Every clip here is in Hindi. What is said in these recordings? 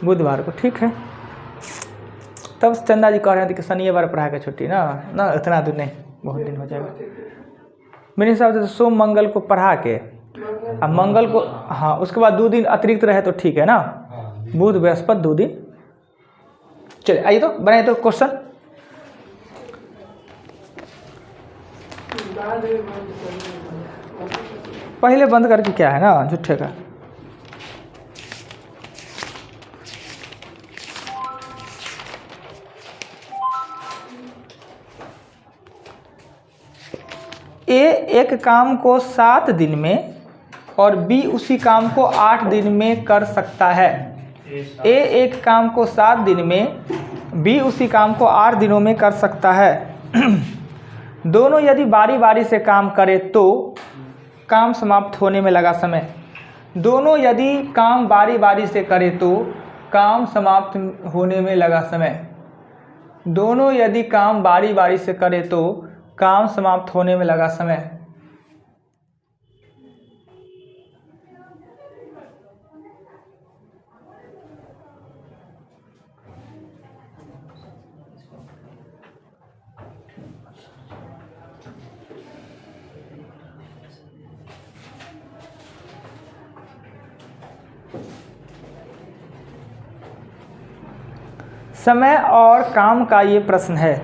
बुधवार को, ठीक है। तब चंदा जी कह रहे थे कि शनिवार पढ़ा के छुट्टी ना इतना दिन नहीं, बहुत दिन हो जाएगा मेरे हिसाब से। तो सोम मंगल को पढ़ा के अब मंगल को, हाँ, उसके बाद 2 दिन अतिरिक्त रहे तो ठीक है ना, बुध बृहस्पति 2 दिन। चलिए आइए तो बनाइए तो क्वेश्चन। पहले बंद करके क्या है ना झूठे का। ए एक काम को 7 दिन में और बी उसी काम को 8 दिन में कर सकता है। ए एक काम को 7 दिन में, बी उसी काम को 8 दिनों में कर सकता है। दोनों यदि बारी बारी से काम करे तो काम समाप्त होने में लगा समय। दोनों यदि काम बारी बारी से करे तो काम समाप्त होने में लगा समय। दोनों यदि काम बारी बारी से करे तो काम समाप्त होने में लगा समय। समय और काम का ये प्रश्न है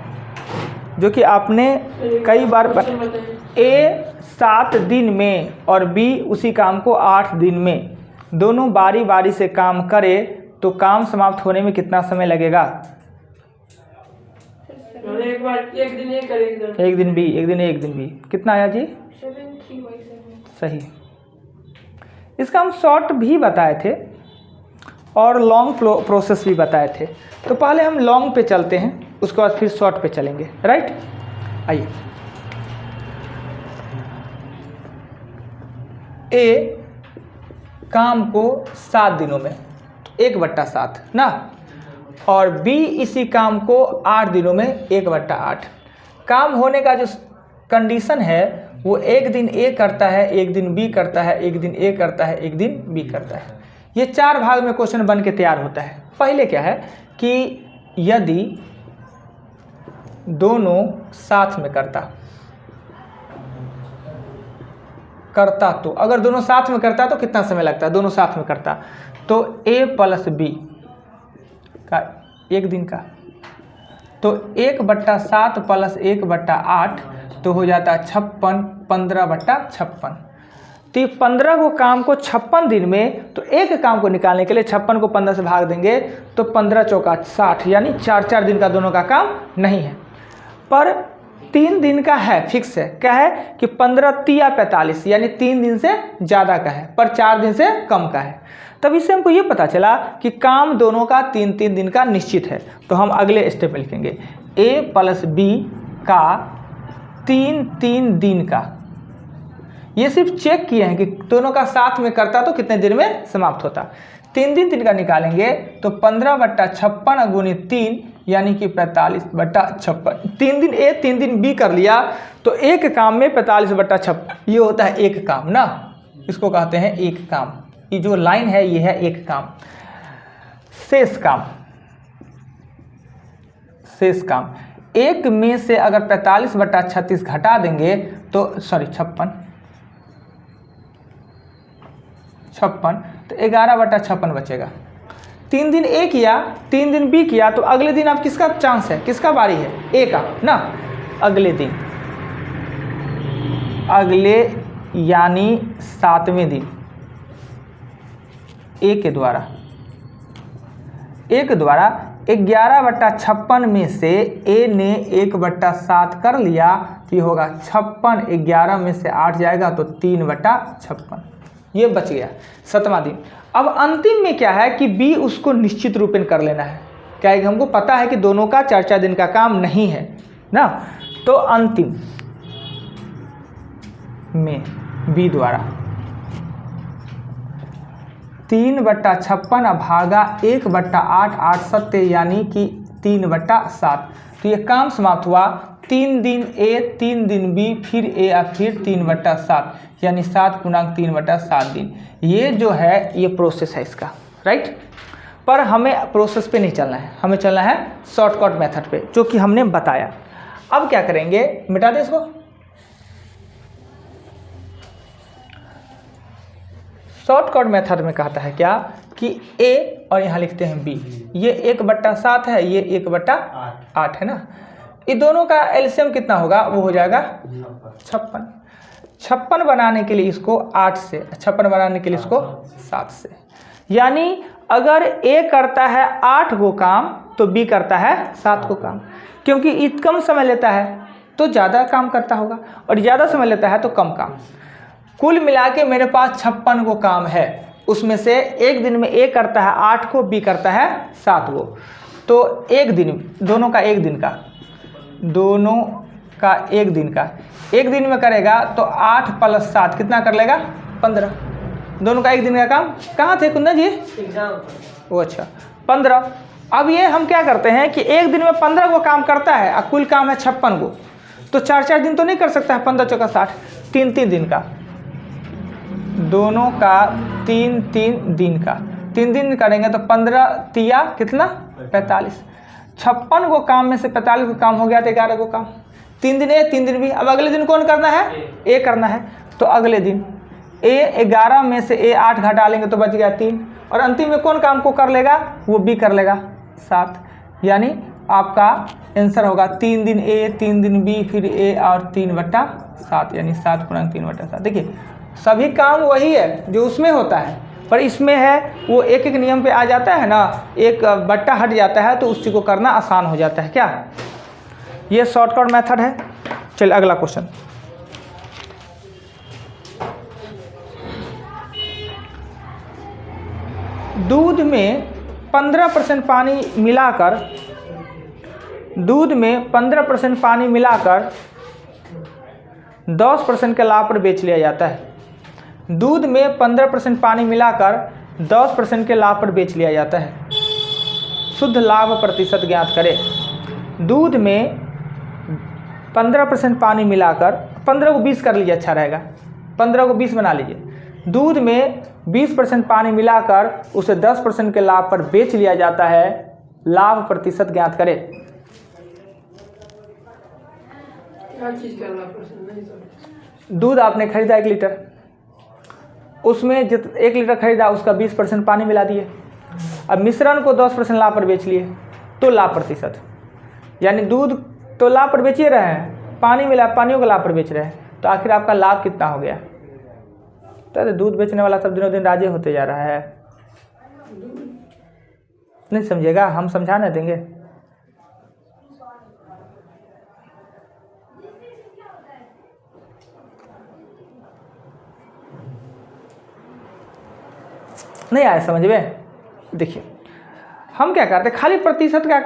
जो कि आपने कई बार ए 7 दिन में और बी उसी काम को 8 दिन में, दोनों बारी बारी से काम करे तो काम समाप्त होने में कितना समय लगेगा? एक दिन ए करेंगे, एक दिन बी, एक दिन ए, एक दिन बी। कितना आया जी? 7 सही। इसका हम शॉर्ट भी बताए थे और लॉन्ग प्रोसेस भी बताए थे। तो पहले हम लॉन्ग पे चलते हैं, उसके बाद फिर शॉर्ट पे चलेंगे, राइट। आइए, ए काम को 7 दिनों में 1/7 ना, और बी इसी काम को 8 दिनों में 1/8। काम होने का जो कंडीशन है वो एक दिन ए करता है, एक दिन बी करता है, एक दिन ए करता है, एक दिन बी करता है। ये 4 भाग में क्वेश्चन बन के तैयार होता है। पहले क्या है कि यदि दोनों साथ में करता तो, अगर दोनों साथ में करता तो कितना समय लगता है? दोनों साथ में करता तो ए प्लस बी का 1 दिन का, तो 1/7 प्लस 1/8 तो हो जाता है 56, 15/56। तो ये 15 को काम को 56 दिन में, तो एक काम को निकालने के लिए 56 को 15 से भाग देंगे तो 15 चौका 60, यानी 4 दिन का दोनों का काम नहीं है। पर 3 दिन का है, फिक्स है। क्या है कि 15 तिया 45, यानी 3 दिन से ज़्यादा का है पर 4 दिन से कम का है। तब इससे हमको ये पता चला कि काम दोनों का 3-3 दिन का निश्चित है। तो हम अगले स्टेप में लिखेंगे ए प्लस बी का 3-3 दिन का। ये सिर्फ चेक किए हैं कि दोनों का साथ में करता तो कितने दिन में समाप्त होता। 3 का निकालेंगे तो 15/56 गुणित 3 यानी कि 45/56। 3 दिन ए 3 दिन बी कर लिया तो एक काम में 45/56, ये होता है एक काम ना, इसको कहते हैं एक काम। ये जो लाइन है ये है एक काम। शेष काम एक में से अगर 45/36 घटा देंगे तो 56 तो 11/56 बचेगा। 3 दिन ए किया, 3 दिन बी किया, तो अगले दिन अब किसका चांस है, किसका बारी है? ए का ना। अगले दिन, अगले यानी 7वें दिन ए के द्वारा 11/56 में से ए ने 1/7 कर लिया तो ये होगा 56, 11 में से 8 जाएगा तो 3/56, ये बच गया 7वां दिन। अब अंतिम में क्या है कि बी उसको निश्चित रूपेण कर लेना है। क्या है कि हमको पता है कि दोनों का 4-4 दिन का काम नहीं है ना, तो अंतिम में बी द्वारा 3/56 भागा 1/8, 8 सत्य यानी कि 3/7। तो ये काम समाप्त हुआ। 3 दिन ए, 3 दिन बी, फिर ए और फिर 3/7, यानी 7 × 3/7 दिन। ये जो है ये प्रोसेस है इसका, राइट। पर हमें प्रोसेस पे नहीं चलना है, हमें चलना है शॉर्टकट मेथड पे, जो कि हमने बताया। अब क्या करेंगे, मिटा दें इसको। शॉर्टकट मेथड में कहता है क्या कि a और यहाँ लिखते हैं b, ये 1/7 है, ये 1/8 है ना। ये दोनों का एलसीएम कितना होगा, वो हो जाएगा 56। 56 बनाने के लिए इसको 8 से, 56 बनाने के लिए इसको 7 से, यानी अगर a करता है 8 को काम तो b करता है 7 को काम, क्योंकि ये कम समय लेता है तो ज़्यादा काम करता होगा, और ज़्यादा समय लेता है तो कम काम। कुल मिला के मेरे पास 56 को काम है, उसमें से एक दिन में a करता है 8 को, b करता है 7 को। तो एक दिन, दोनों का एक दिन का, दोनों का एक दिन का, एक दिन में करेगा तो 8 + 7 कितना कर लेगा, 15। दोनों का एक दिन का काम। कहाँ थे कुंदन जी? वो अच्छा 15। अब ये हम क्या करते हैं कि एक दिन में 15 को काम करता है और कुल काम है 56 को, तो 4-4 दिन तो नहीं कर सकता है, 15 × 4 = 60, 3-3 दिन का, दोनों का 3-3 दिन का, 3 दिन करेंगे तो 15 तिया कितना, 45। 56 को काम में से 45 को काम हो गया तो 11 को काम, 3 दिन ए 3 दिन भी। अब अगले दिन कौन करना है, ए करना है, तो अगले दिन ए 11 में से ए 8 घटा लेंगे तो बच गया 3, और अंतिम में कौन काम को कर लेगा, वो बी कर लेगा 7। यानी आपका आंसर होगा 3 दिन ए 3 दिन बी फिर ए और 3/7, यानी 7 × 3/7। देखिए सभी काम वही है जो उसमें होता है, पर इसमें है वो एक एक नियम पे आ जाता है ना, एक बट्टा हट जाता है तो उसी को करना आसान हो जाता है। क्या ये शॉर्टकट मेथड है? चलिए अगला क्वेश्चन। दूध में 15% पानी मिलाकर, दूध में 15% पानी मिलाकर 10% के लाभ पर बेच लिया जाता है। दूध में 15% पानी मिलाकर 10% के लाभ पर बेच लिया जाता है। शुद्ध लाभ प्रतिशत ज्ञात करें। दूध में 15% पानी मिलाकर, 15 को 20 कर लीजिए, अच्छा रहेगा, 15 को 20 बना लीजिए। दूध में 20% पानी मिलाकर उसे 10% के लाभ पर बेच लिया जाता है। लाभ प्रतिशत ज्ञात करें। क्या चीज का लाभ प्रतिशत नहीं समझ। दूध आपने खरीदा 1 लीटर, उसमें 1 लीटर खरीदा उसका 20% पानी मिला दिए, अब मिश्रण को 10% लाभ पर बेच लिए, तो लाभ प्रतिशत, यानी दूध तो लाभ पर बेच ही रहे हैं, पानी मिला पानियों का लाभ पर बेच रहे हैं, तो आखिर आपका लाभ कितना हो गया? तो दूध बेचने वाला सब दिनों दिन राजे होते जा रहा है। नहीं समझेगा, हम समझाने देंगे। नहीं आया समझ में? देखिए हम क्या करते हैं, खाली प्रतिशत का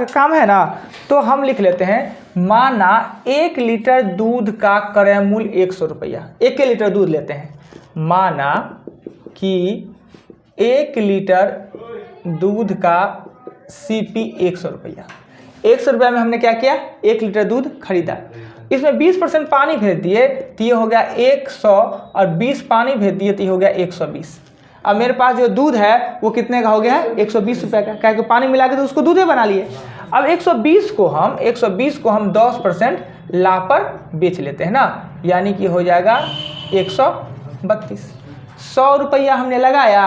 काम है ना, तो हम लिख लेते हैं माना 1 लीटर दूध का क्रय मूल्य 100 रुपया। 1 लीटर दूध लेते हैं, माना कि 1 लीटर दूध का CP 100 रुपया। 100 रुपया में हमने क्या किया, 1 लीटर दूध खरीदा, इसमें 20% पानी भेज दिए तो ये हो गया 100, और 20 पानी भेज दिए तो ये हो गया 120। अब मेरे पास जो दूध है वो कितने का हो गया है, 120 रुपये का, क्या कि पानी मिला के तो उसको दूध ही बना लिए। अब 120 को हम 10% लाभ पर बेच लेते हैं ना, यानी कि हो जाएगा 132। 100 रुपया हमने लगाया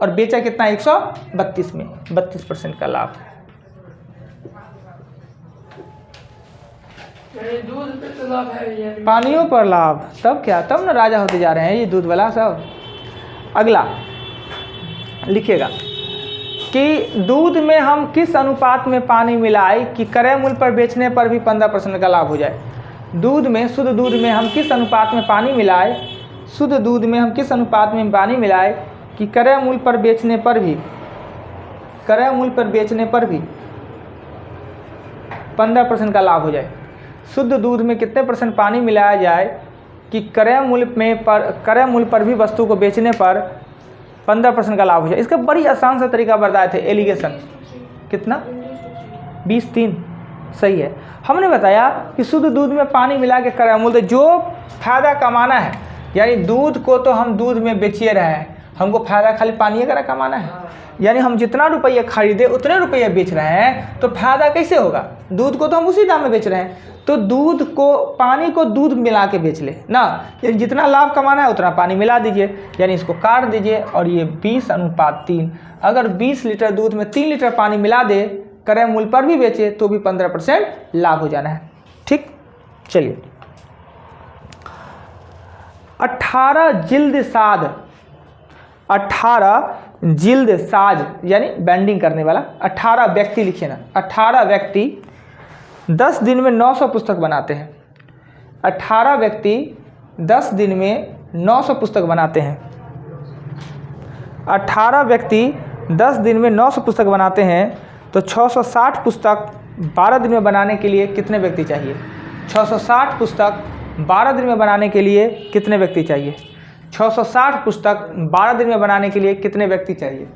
और बेचा कितना, 132 में 32% का लाभ। दूध पे तो लाभ है यानी पानियों पर लाभ, तब क्या, तब ना राजा होते जा रहे हैं ये दूध वाला सब। अगला लिखिएगा कि दूध में हम किस अनुपात में पानी मिलाए कि क्रय मूल्य पर बेचने पर भी 15% का लाभ हो जाए। दूध में, शुद्ध दूध में हम किस अनुपात में पानी मिलाए, शुद्ध दूध में हम किस अनुपात में पानी मिलाए कि क्रय मूल्य पर बेचने पर भी 15% का लाभ हो जाए। शुद्ध दूध में कितने % पानी मिलाया जाए कि क्रय मूल्य पर भी वस्तु को बेचने पर 15% का लाभ हो जाए। इसका बड़ी आसान सा तरीका बताए थे, एलिगेशन। कितना, 20-3 सही है। हमने बताया कि शुद्ध दूध में पानी मिला के क्रय मूल्य, जो फायदा कमाना है, यानी दूध को तो हम दूध में बेचिए रहे हैं, हमको फायदा खाली पानी का कमाना है, यानी हम जितना रुपये खरीदे उतने रुपये बेच रहे हैं, तो फायदा कैसे होगा? दूध को तो हम उसी दाम में बेच रहे हैं, तो दूध को, पानी को दूध मिला के बेच ले ना, यानी जितना लाभ कमाना है उतना पानी मिला दीजिए, यानी इसको काट दीजिए और ये 20:3। अगर 20 लीटर दूध में 3 लीटर पानी मिला दे, क्रय मूल्य पर भी बेचे तो भी 15% लाभ हो जाना है। ठीक, चलिए 18 जिल्द साज, 18 जिल्द साज यानी बैंडिंग करने वाला 18 व्यक्ति लिखिए ना, 18 व्यक्ति 10 दिन में 900 पुस्तक बनाते हैं। 18 व्यक्ति 10 दिन में 900 पुस्तक बनाते हैं। 18 व्यक्ति 10 दिन में 900 पुस्तक बनाते हैं, तो 660 पुस्तक 12 दिन में बनाने के लिए कितने व्यक्ति चाहिए? 660 पुस्तक 12 दिन में बनाने के लिए कितने व्यक्ति चाहिए? 660 पुस्तक 12 दिन में बनाने के लिए कितने व्यक्ति चाहिए?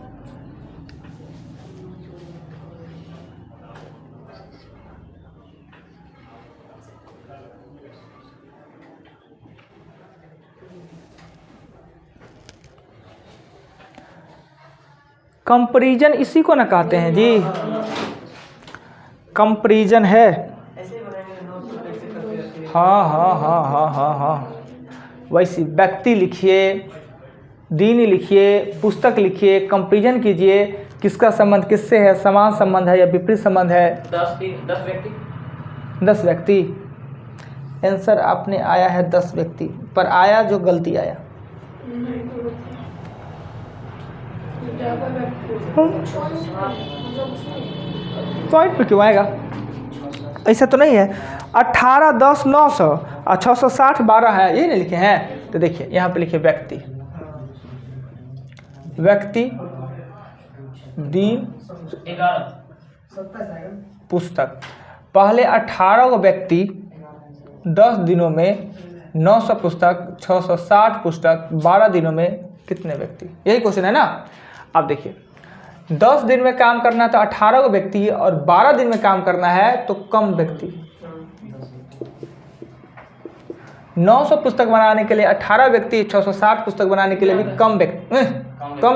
कंपैरिजन इसी को ना कहते हैं जी, कंपैरिजन है। हाँ हाँ हाँ हाँ हाँ हाँ, वैसी व्यक्ति लिखिए, दिन लिखिए, पुस्तक लिखिए, कंपैरिजन कीजिए, किसका संबंध किससे है, समान संबंध है या विपरीत संबंध है। 10 व्यक्ति आंसर आपने आया है 10 व्यक्ति, पर आया जो गलती आया। पॉइंट पे क्यों आएगा? ऐसा तो नहीं है। 18 10 900 और 660 12 है, यही नहीं लिखे हैं। तो देखिए यहाँ पे लिखे व्यक्ति, व्यक्ति, दिन, पुस्तक। पहले 18 को व्यक्ति 10 दिनों में 900 पुस्तक, 660 पुस्तक 12 दिनों में कितने व्यक्ति, यही क्वेश्चन है ना। अब देखिए 10 दिन में काम करना तो 18 को व्यक्ति और 12 दिन में काम करना है तो कम व्यक्ति। 900 पुस्तक बनाने के लिए 18 व्यक्ति, 660 पुस्तक बनाने के लिए भी कम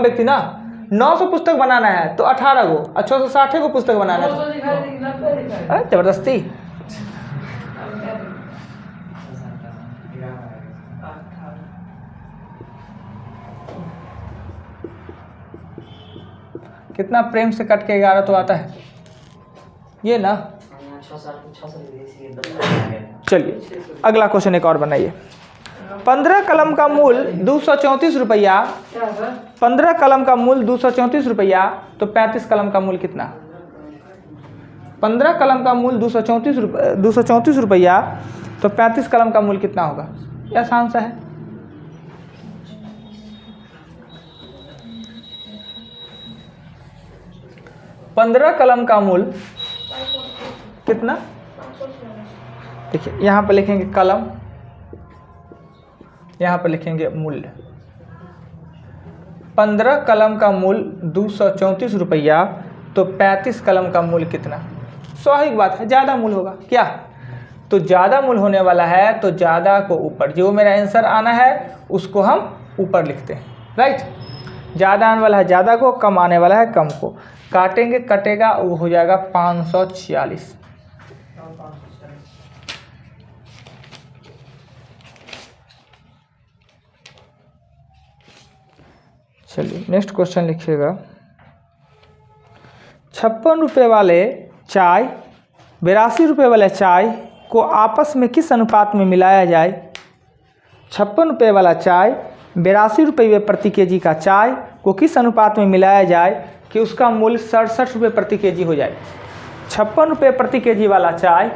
व्यक्ति ना। 900 पुस्तक बनाना है तो 18 को और 660 को पुस्तक बनाना है। जबरदस्ती। कितना प्रेम से कट के 11 तो आता है ये ना। चलिए अगला क्वेश्चन एक और बनाइए। 15 कलम का मूल 234 रुपया, 15 कलम का मूल 234 रुपया, तो 35 कलम का मूल कितना? 15 कलम का मूल 234 रुपया, तो 35 कलम का मूल कितना होगा? यह आसान सा है। पंद्रह कलम का मूल कितना? देखिए यहाँ पर लिखेंगे कलम, यहाँ पर लिखेंगे मूल्य। 15 कलम का मूल 234 रुपया, तो 35 कलम का मूल कितना? स्वाभाविक बात है ज़्यादा मूल होगा। क्या? तो ज़्यादा मूल होने वाला है तो ज़्यादा को ऊपर, जो मेरा आंसर आना है उसको हम ऊपर लिखते हैं, राइट। ज़्यादा आने वाला है ज़्यादा को, कम आने वाला है कम को। काटेंगे कटेगा वो हो जाएगा 546। चलिए नेक्स्ट क्वेश्चन लिखिएगा। 56 रुपये वाले चाय 82 रुपये वाले चाय को आपस में किस अनुपात में मिलाया जाए? 56 रुपये वाला चाय 82 रुपये प्रति केजी का चाय को किस अनुपात में मिलाया जाए कि उसका मूल्य 67 रुपये प्रति केजी हो जाए? 56 रुपये प्रति केजी वाला चाय,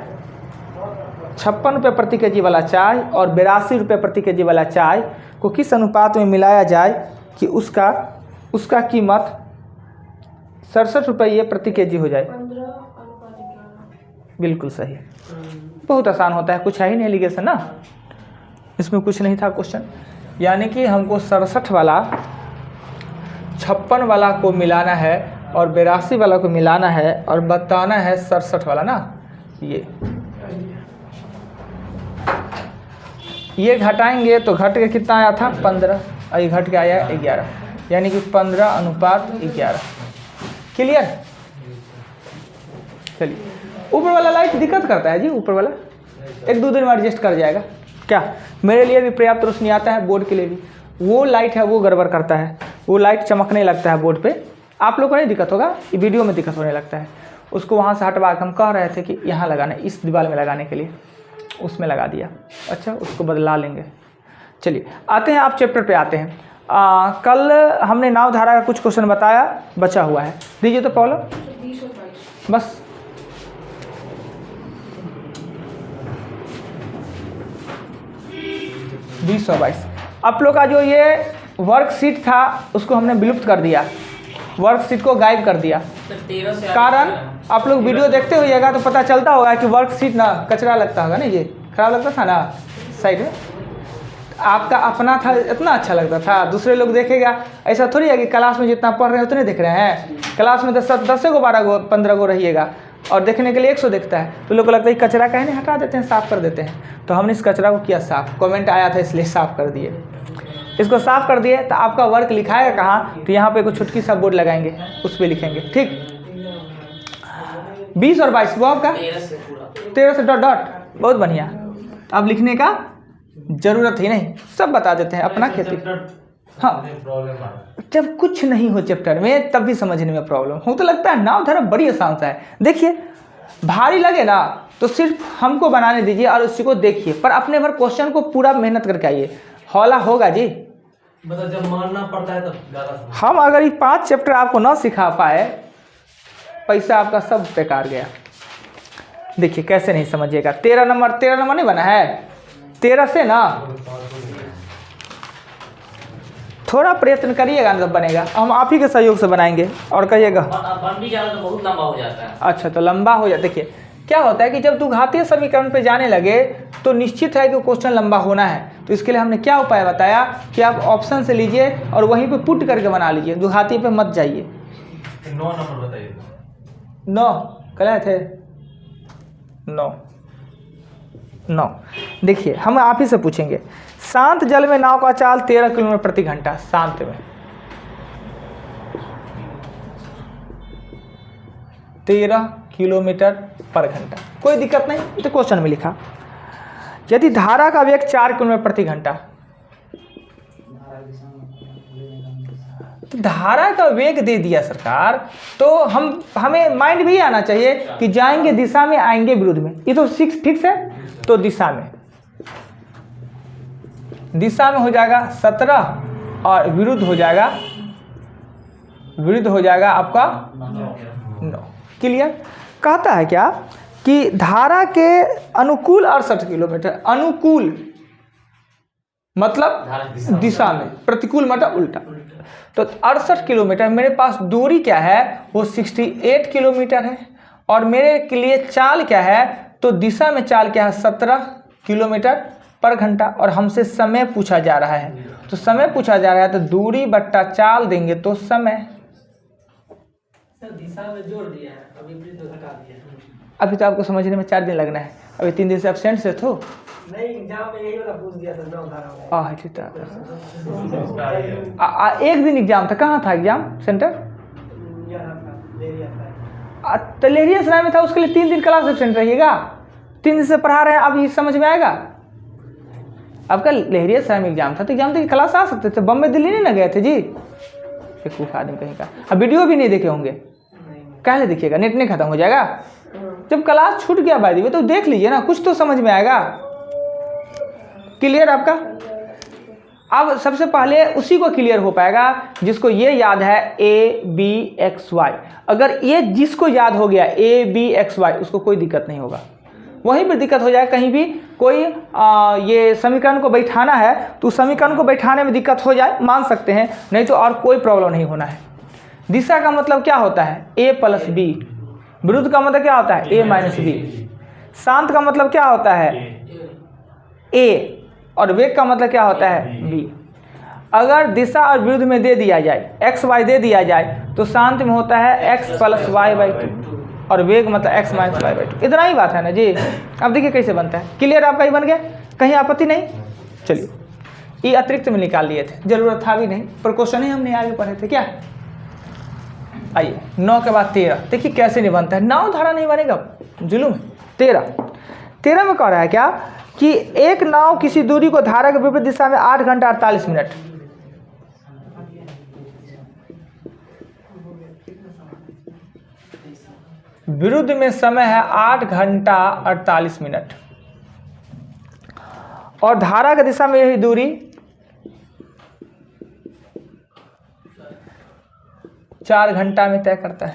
56 रुपये प्रति केजी वाला चाय और 82 रुपये प्रति केजी वाला चाय को किस अनुपात में मिलाया जाए कि उसका कीमत 67 रुपये प्रति केजी हो जाए? बिल्कुल सही। बहुत आसान होता है, कुछ है ही नहीं एलिगेशन ना, इसमें कुछ नहीं था क्वेश्चन। यानी कि हमको 67 वाला 56 वाला को मिलाना है और 82 वाला को मिलाना है और बताना है 67 वाला ना। ये घटाएंगे तो घट के कितना आया था? 15 और ये घट के आया 11, यानी कि 15:11। क्लियर? चलिए, ऊपर वाला लाइट दिक्कत करता है जी, ऊपर वाला 1-2 दिन में एडजस्ट कर जाएगा क्या? मेरे लिए भी पर्याप्त रोशनी आता है, बोर्ड के लिए भी। वो लाइट है वो गड़बड़ करता है, वो लाइट चमकने लगता है बोर्ड पे। आप लोग को नहीं दिक्कत होगा, ये वीडियो में दिक्कत होने लगता है। उसको वहाँ से हटवा के हम कह रहे थे कि यहाँ लगाना, इस दीवार में लगाने के लिए, उसमें लगा दिया। अच्छा, उसको बदला लेंगे। चलिए आते हैं, आप चैप्टर पे आते हैं। कल हमने नाव धारा का कुछ क्वेश्चन बताया, बचा हुआ है, दीजिए तो प्रॉब्लम बस। आप लोग का जो ये वर्कशीट था उसको हमने विलुप्त कर दिया, वर्कशीट को गायब कर दिया। कारण आप लोग वीडियो देखते होइएगा तो पता चलता होगा कि वर्कशीट ना कचरा लगता होगा ना, ये खराब लगता था ना साइड में। आपका अपना था, इतना अच्छा लगता था, दूसरे लोग देखेगा। ऐसा थोड़ी है कि क्लास में जितना पढ़ रहे हैं उतने देख रहे हैं। क्लास में 10 गो 12 गो 15 गो रहिएगा और देखने के लिए 100 देखता है, तो लोग को लगता है कचरा कहने हटा देते हैं, साफ़ कर देते हैं। तो हमने इस कचरा को किया साफ़, कमेंट आया था इसलिए साफ़ कर दिए। इसको साफ़ कर दिए तो आपका वर्क लिखाएगा कहाँ? तो यहाँ पे कुछ छुटकी सा बोर्ड लगाएंगे, उस पर लिखेंगे। ठीक, 20 और 22 वो आपका 13 से डॉट डॉट, बहुत बढ़िया। अब लिखने का जरूरत ही नहीं, सब बता देते हैं अपना खेती। हाँ, जब कुछ नहीं हो चैप्टर में तब भी समझने में प्रॉब्लम हो, तो लगता है नाव धारा बड़ी आसान सा है। देखिए भारी लगे ना तो सिर्फ हमको बनाने दीजिए और उसी को देखिए, पर अपने भर क्वेश्चन को पूरा मेहनत करके आइए, हौला होगा जी। मतलब जब मानना पड़ता है तब ज़्यादा। हम अगर ये 5 चैप्टर आपको ना सिखा पाए, पैसा आपका सब बेकार गया। देखिए कैसे नहीं समझिएगा, 13 नंबर नहीं बना है, 13 से ना थोड़ा प्रयत्न करिएगा ना तब बनेगा। हम आप ही के सहयोग से बनाएंगे और कहिएगा बन भी जाता तो बहुत लंबा हो जाता है। अच्छा, तो लंबा हो जाए। देखिए क्या होता है कि जब घातीय समीकरण पे जाने लगे तो निश्चित है कि क्वेश्चन लंबा होना है। तो इसके लिए हमने क्या उपाय बताया कि आप ऑप्शन से लीजिए और वहीं पे पुट करके बना लीजिए, घातीय पे मत जाइए। 9 नंबर बताइए। 9 कल थे 9। देखिए हम आप ही से पूछेंगे, शांत जल में नाव का चाल 13 किलोमीटर प्रति घंटा, शांत में 13 किलोमीटर पर घंटा, कोई दिक्कत नहीं, तो क्वेश्चन में लिखा। यदि धारा का वेग 4 किलोमीटर प्रति घंटा, तो धारा का वेग दे दिया सरकार, तो हमें माइंड भी आना चाहिए कि जाएंगे दिशा में, आएंगे विरुद्ध में। ये तो फिक्स है, तो दिशा में हो जाएगा 17 और विरुद्ध हो जाएगा आपका 9। क्लियर? कहता है क्या कि धारा के अनुकूल 68 किलोमीटर, अनुकूल मतलब दिशा में, प्रतिकूल मतलब उल्टा। तो 68 किलोमीटर मेरे पास दूरी क्या है, वो 68 किलोमीटर है, और मेरे के लिए चाल क्या है, तो दिशा में चाल क्या है 17 किलोमीटर पर घंटा, और हमसे समय पूछा जा रहा है। तो समय पूछा जा रहा है तो दूरी बट्टा चाल देंगे तो समय। दिशा में जोड़ दिया है, अभी विपरीत घटा दिया है। अभी तो आपको समझने में 4 दिन लगना है, अभी 3 दिन से एब्सेंट से तो नहीं, एग्जाम में यही वाला पूछ दिया था, नाव धारा में। एक दिन एग्जाम था, कहाँ था एग्जाम सेंटर? तो लहरिया में था, उसके लिए 3 दिन क्लास एब्सेंट रहिएगा। 3 दिन से पढ़ा रहे हैं, अब ये समझ में आएगा। आपका लहरिया में एग्जाम था, तो एग्जाम तो क्लास आ सकते थे, बम्बई दिल्ली नहीं ना गए थे जी, बेवकूफ आदमी कहीं का। अब वीडियो भी नहीं देखे होंगे, काहे देखिएगा, नेट नहीं खत्म हो जाएगा। जब क्लास छूट गया भाई तो देख लीजिए ना, कुछ तो समझ में आएगा। क्लियर आपका? अब सबसे पहले उसी को क्लियर हो पाएगा जिसको ये याद है ABXY। अगर ये जिसको याद हो गया ABXY, उसको कोई दिक्कत नहीं होगा। वहीं पर दिक्कत हो जाए, कहीं भी कोई ये समीकरण को बैठाना है तो समीकरण को बैठाने में दिक्कत हो जाए, मान सकते हैं, नहीं तो और कोई प्रॉब्लम नहीं होना है। दिशा का मतलब क्या होता है? A + B। विरुद्ध का मतलब क्या होता है? A - B। शांत का मतलब क्या होता है? A। और वेग का मतलब क्या होता है? B। अगर दिशा और विरुद्ध में दे दिया जाए, x y दे दिया जाए, तो शांत में होता है x + y/2 और वेग मतलब x - y/2। इतना ही बात है ना जी। अब देखिए कैसे बनता है। क्लियर आपका ही बन गया, कहीं आपत्ति नहीं? चलिए, ये अतिरिक्त में निकाल लिए थे, जरूरत था भी नहीं, पर क्वेश्चन ही हमने आगे पढ़े थे क्या। आइए 9 के बाद 13, देखिए कैसे नहीं बनता है, नाव धारा नहीं बनेगा, जुलूम। 13 में कह रहा है क्या कि एक नाव किसी दूरी को धारा के विपरीत दिशा में 8 घंटा 48 मिनट, विरुद्ध में समय है 8 घंटा 48 मिनट, और धारा की दिशा में यही दूरी 4 घंटा में तय करता है।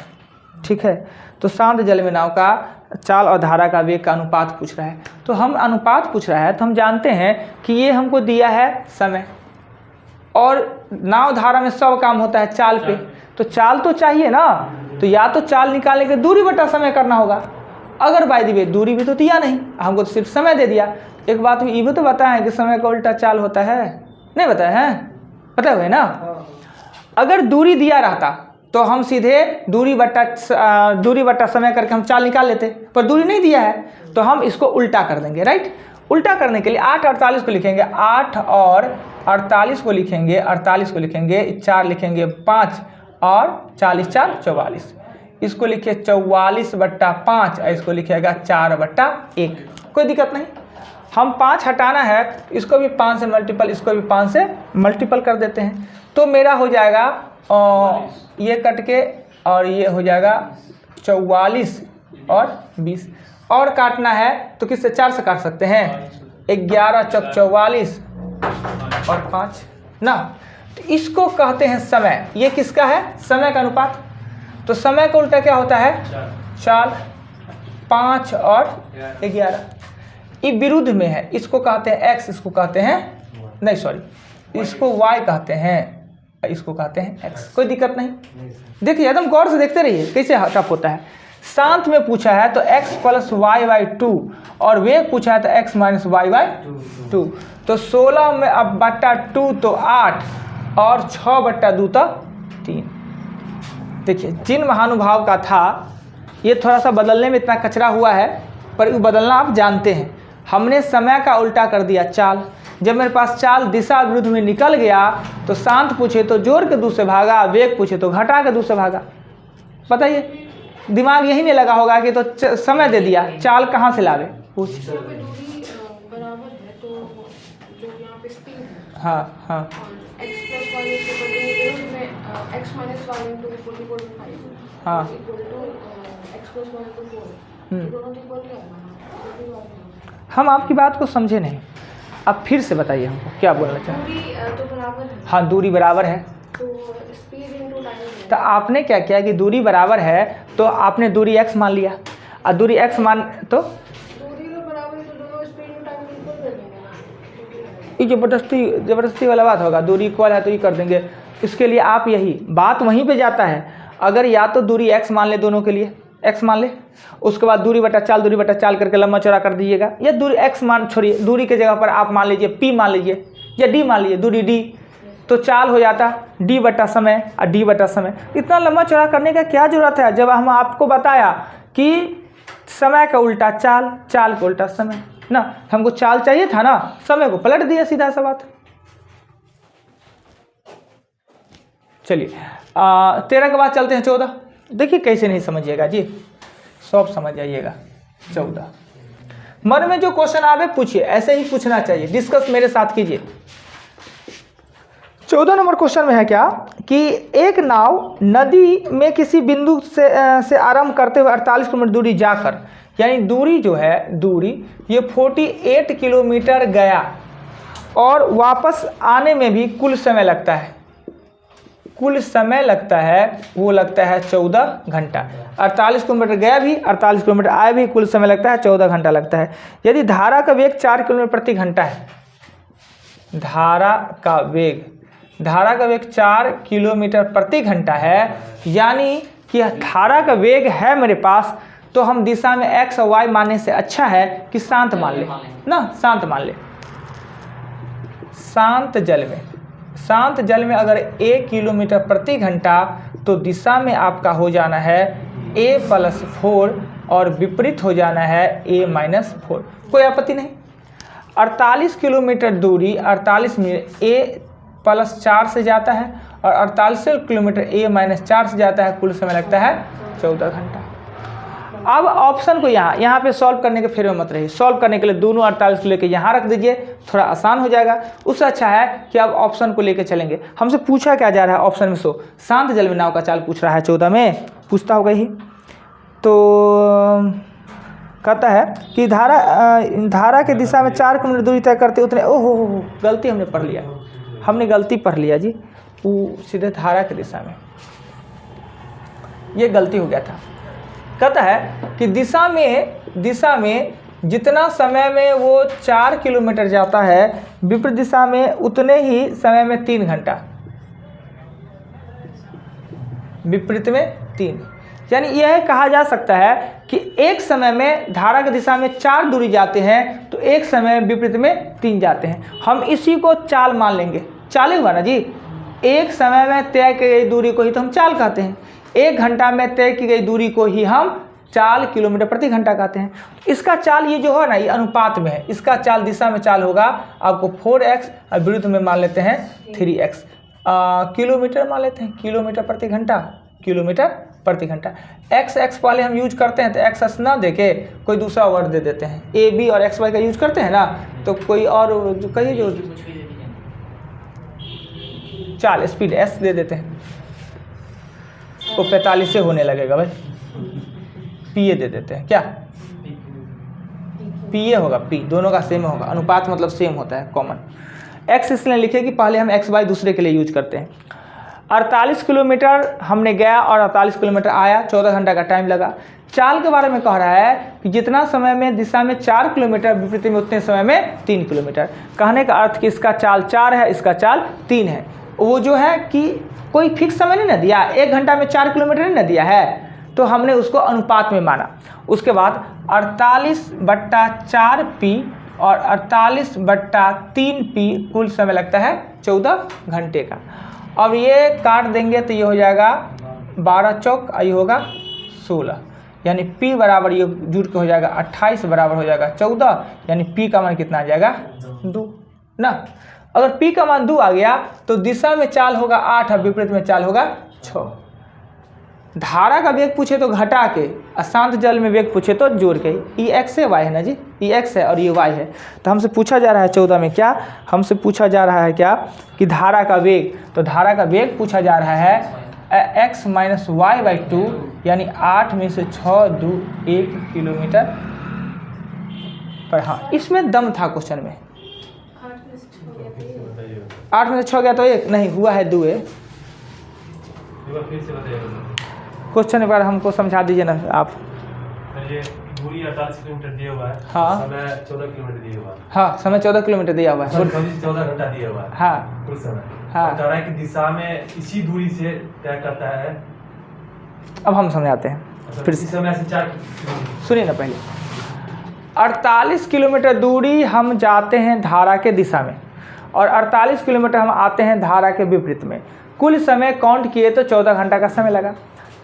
ठीक है, तो शांत जल में नाव का चाल और धारा का वेग का अनुपात पूछ रहा है। तो हम अनुपात पूछ रहा है तो हम जानते हैं कि ये हमको दिया है समय, और नाव धारा में सब काम होता है चाल पे, तो चाल तो चाहिए ना, तो या तो चाल निकालने के दूरी बटा समय करना होगा। अगर बाय द वे दूरी भी तो दिया नहीं, हमको तो सिर्फ समय दे दिया। एक बात ये भी तो बताएं कि समय का उल्टा चाल होता है, नहीं बताया है, पता हुए ना। अगर दूरी दिया रहता तो हम सीधे दूरी बट्टा समय करके हम चाल निकाल लेते, पर दूरी नहीं दिया है तो हम इसको उल्टा कर देंगे। राइट, उल्टा करने के लिए 8 और 48 को लिखेंगे, 8 और 48 को लिखेंगे, 48 को लिखेंगे, 4 लिखेंगे 5 और 40 4 44, इसको लिखिए 44/5, इसको लिखिएगा 4/1। कोई दिक्कत नहीं, हम 5 हटाना है, इसको भी 5 से मल्टीपल, इसको भी 5 से मल्टीपल कर देते हैं, तो मेरा हो जाएगा ये कट के, और ये हो जाएगा 44 और 20, और काटना है तो किससे 4 से काट सकते हैं, 11 चौक 44 और 5 ना। तो इसको कहते हैं समय। ये किसका है, समय का अनुपात। तो समय का उल्टा क्या होता है, चाल। 5 और 11 ये विरुद्ध में है, इसको कहते हैं x, इसको कहते हैं नहीं सॉरी, इसको y कहते हैं, इसको कहते हैं x। कोई दिक्कत नहीं, देखिए एकदम गौर से देखते रहिए कैसे टफ होता है। शांत में पूछा है तो x + y/2, और वेग पूछा है तो x - y/2। तो 16 में अब बट्टा 2 तो 8, और 6/2 तो 3। देखिए जिन महानुभाव का था, ये थोड़ा सा बदलने में इतना कचरा हुआ है, पर वो बदलना आप जानते हैं। हमने समय का उल्टा कर दिया चाल। जब मेरे पास चाल दिशा विरुद्ध में निकल गया तो शांत पूछे तो जोड़ के 2 से भागा, वेग पूछे तो घटा के 2 से भागा। बताइए, दिमाग यही नहीं लगा होगा कि तो समय दे दिया, चाल कहाँ से लावे पूछ। यहाँ पे दूरी बराबर है तो जो यहाँ पे स्पीड है, हाँ हाँ, x + y के बदले में x - y = 5 हाँ। इक्वल टू x + y = 4, दोनों तो इक्वल है। हम आपकी बात को समझे नहीं, अब फिर से बताइए हमको क्या बोलना चाहें। दूरी तो बराबर है, हाँ दूरी बराबर है, तो स्पीड इनटू टाइम। तो आपने क्या किया कि दूरी बराबर है तो आपने दूरी x मान लिया, और दूरी x मान तो दूरी तो बराबर है तो दोनों स्पीड इनटू टाइम इक्वल कर देंगे ना। ये ज़बरदस्ती वाला बात होगा, दूरी इक्वल है तो ये कर देंगे। इसके लिए आप यही बात वहीं पे जाता है, अगर या तो दूरी x मान ले, दोनों के लिए x मान ले, उसके बाद दूरी बटा चाल करके लंबा चौड़ा कर दीजिएगा, या दूरी x मान छोड़िए, दूरी के जगह पर आप मान लीजिए p मान लीजिए, या d मान लीजिए, दूरी d, तो चाल हो जाता d बटा समय और d बटा समय। इतना लंबा चौड़ा करने का क्या जरूरत है, जब हम आपको बताया कि समय का उल्टा चाल, चाल का उल्टा समय ना। हमको चाल चाहिए था ना, समय को पलट दिया, सीधा सा बात। चलिए 13 के बाद चलते हैं 14। देखिए कैसे नहीं समझिएगा जी, सब समझ जाइएगा। 14 मन में जो क्वेश्चन आवे पूछिए, ऐसे ही पूछना चाहिए, डिस्कस मेरे साथ कीजिए। 14 नंबर क्वेश्चन में है क्या कि एक नाव नदी में किसी बिंदु से आरंभ करते हुए 48 किलोमीटर दूरी जाकर, यानी दूरी जो है, दूरी ये 48 किलोमीटर गया, और वापस आने में भी कुल समय लगता है, कुल समय लगता है वो लगता है 14 घंटा। 48 किलोमीटर गया भी, 48 किलोमीटर आया भी, कुल समय लगता है 14 घंटा लगता है। यदि धारा का वेग 4 किलोमीटर प्रति घंटा है, धारा का वेग 4 किलोमीटर प्रति घंटा है, यानी कि धारा का वेग है मेरे पास, तो हम दिशा में x और y मानने से अच्छा है कि शांत मान ले ना, शांत मान ले। शांत जल में अगर 1 किलोमीटर प्रति घंटा, तो दिशा में आपका हो जाना है a + 4 और विपरीत हो जाना है a - 4। कोई आपत्ति नहीं। 48 किलोमीटर दूरी 48 मिनट, +4 से जाता है और 48 किलोमीटर a -4 से जाता है, कुल समय लगता है 14 घंटा। अब ऑप्शन को यहाँ पे सॉल्व करने के फेर में मत रहिए। सॉल्व करने के लिए दोनों 48 को लेकर यहाँ रख दीजिए, थोड़ा आसान हो जाएगा। उससे अच्छा है कि अब ऑप्शन को लेकर चलेंगे। हमसे पूछा क्या जा रहा है ऑप्शन में? शांत जल में नाव का चाल पूछ रहा है, 14 में पूछता होगा ही। तो कहता है कि धारा के दिशा में 4 किलोमीटर दूरी तय करते उतने, ओहो गलती हमने पढ़ लिया, हमने गलती पढ़ लिया जी। वो सीधे धारा की दिशा में, ये गलती हो गया था। कहता है कि दिशा में जितना समय में वो 4 किलोमीटर जाता है, विपरीत दिशा में उतने ही समय में 3 घंटा, विपरीत में 3। यानी यह कहा जा सकता है कि एक समय में धारा की दिशा में 4 दूरी जाते हैं तो एक समय में विपरीत में 3 जाते हैं। हम इसी को चाल मान लेंगे। चाल ही हुआ ना जी, एक समय में तय की गई दूरी को ही तो हम चाल कहते हैं। 1 घंटा में तय की गई दूरी को ही हम चाल किलोमीटर प्रति घंटा कहते हैं। इसका चाल ये जो है ना, ये अनुपात में है। इसका चाल दिशा में चाल होगा आपको 4x और विरुद्ध में मान लेते हैं 3x। किलोमीटर मान लेते हैं, किलोमीटर प्रति घंटा, किलोमीटर प्रति घंटा। x वाले हम यूज करते हैं तो x ना देके कोई दूसरा वर्ड दे देते हैं। a b और x y का यूज करते हैं ना, तो कोई और जो कहिए जो चाल स्पीड s दे देते हैं, वो 45 से होने लगेगा भाई। pa दे देते हैं, क्या pa होगा, p दोनों का सेम होगा। अनुपात मतलब सेम होता है, कॉमन। x इसलिए लिखे कि पहले हम x y दूसरे के लिए यूज करते हैं। 48 किलोमीटर हमने गया और 48 किलोमीटर आया, 14 घंटा का टाइम लगा। चाल के बारे में कह रहा है कि जितना समय में दिशा में 4 किलोमीटर, विपरीत में उतने समय में 3 किलोमीटर। कहने का अर्थ कि इसका चाल 4 है, इसका चाल 3 है। वो जो है कि कोई फिक्स समय नहीं ना दिया, 1 घंटा में 4 किलोमीटर नहीं ना दिया है, तो हमने उसको अनुपात में माना। उसके बाद 48/4p और 48/3p कुल समय लगता है 14 घंटे का। अब ये काट देंगे तो ये हो जाएगा 12 चौक, ये होगा 16, यानी p बराबर ये जुड़ के हो जाएगा 28 बराबर हो जाएगा 14, यानी p का मान कितना आ जाएगा 2 ना। अगर p का मान 2 आ गया तो दिशा में चाल होगा 8 और विपरीत में चाल होगा 6। धारा का वेग पूछे तो घटा के, अशांत जल में वेग पूछे तो जोड़ के। ये x है, y है ना जी, ये x है और ये y है। तो हमसे पूछा जा रहा है 14 में क्या, हमसे पूछा जा रहा है क्या कि धारा का वेग। तो धारा का वेग पूछा जा रहा है x - y/2, यानी 8 में से 6 2 1 किलोमीटर पर। हाँ, इसमें दम था क्वेश्चन में। 8 में से 6 गया तो 1 नहीं हुआ है, 2 है। क्वेश्चन एक बार हमको समझा दीजिए ना आप। ये दूरी 48 किलोमीटर दिया हुआ है, हाँ। समय 14 किलोमीटर दिया हुआ है। हाँ, समय 14 किलोमीटर दिया हुआ है। 14 घंटा दिया हुआ है। हाँ कुल समय। हाँ। और कह रहा है कि दिशा में इसी दूरी से तय करता है। अब हम समझाते हैं फिर इसी से, समय से 4 किलोमीटर। सुनिए ना पहले। 48 किलोमीटर दूरी हम जाते हैं धारा के दिशा में और 48 किलोमीटर हम आते हैं धारा के विपरीत में। कुल समय काउंट किए तो 14 घंटा का समय लगा।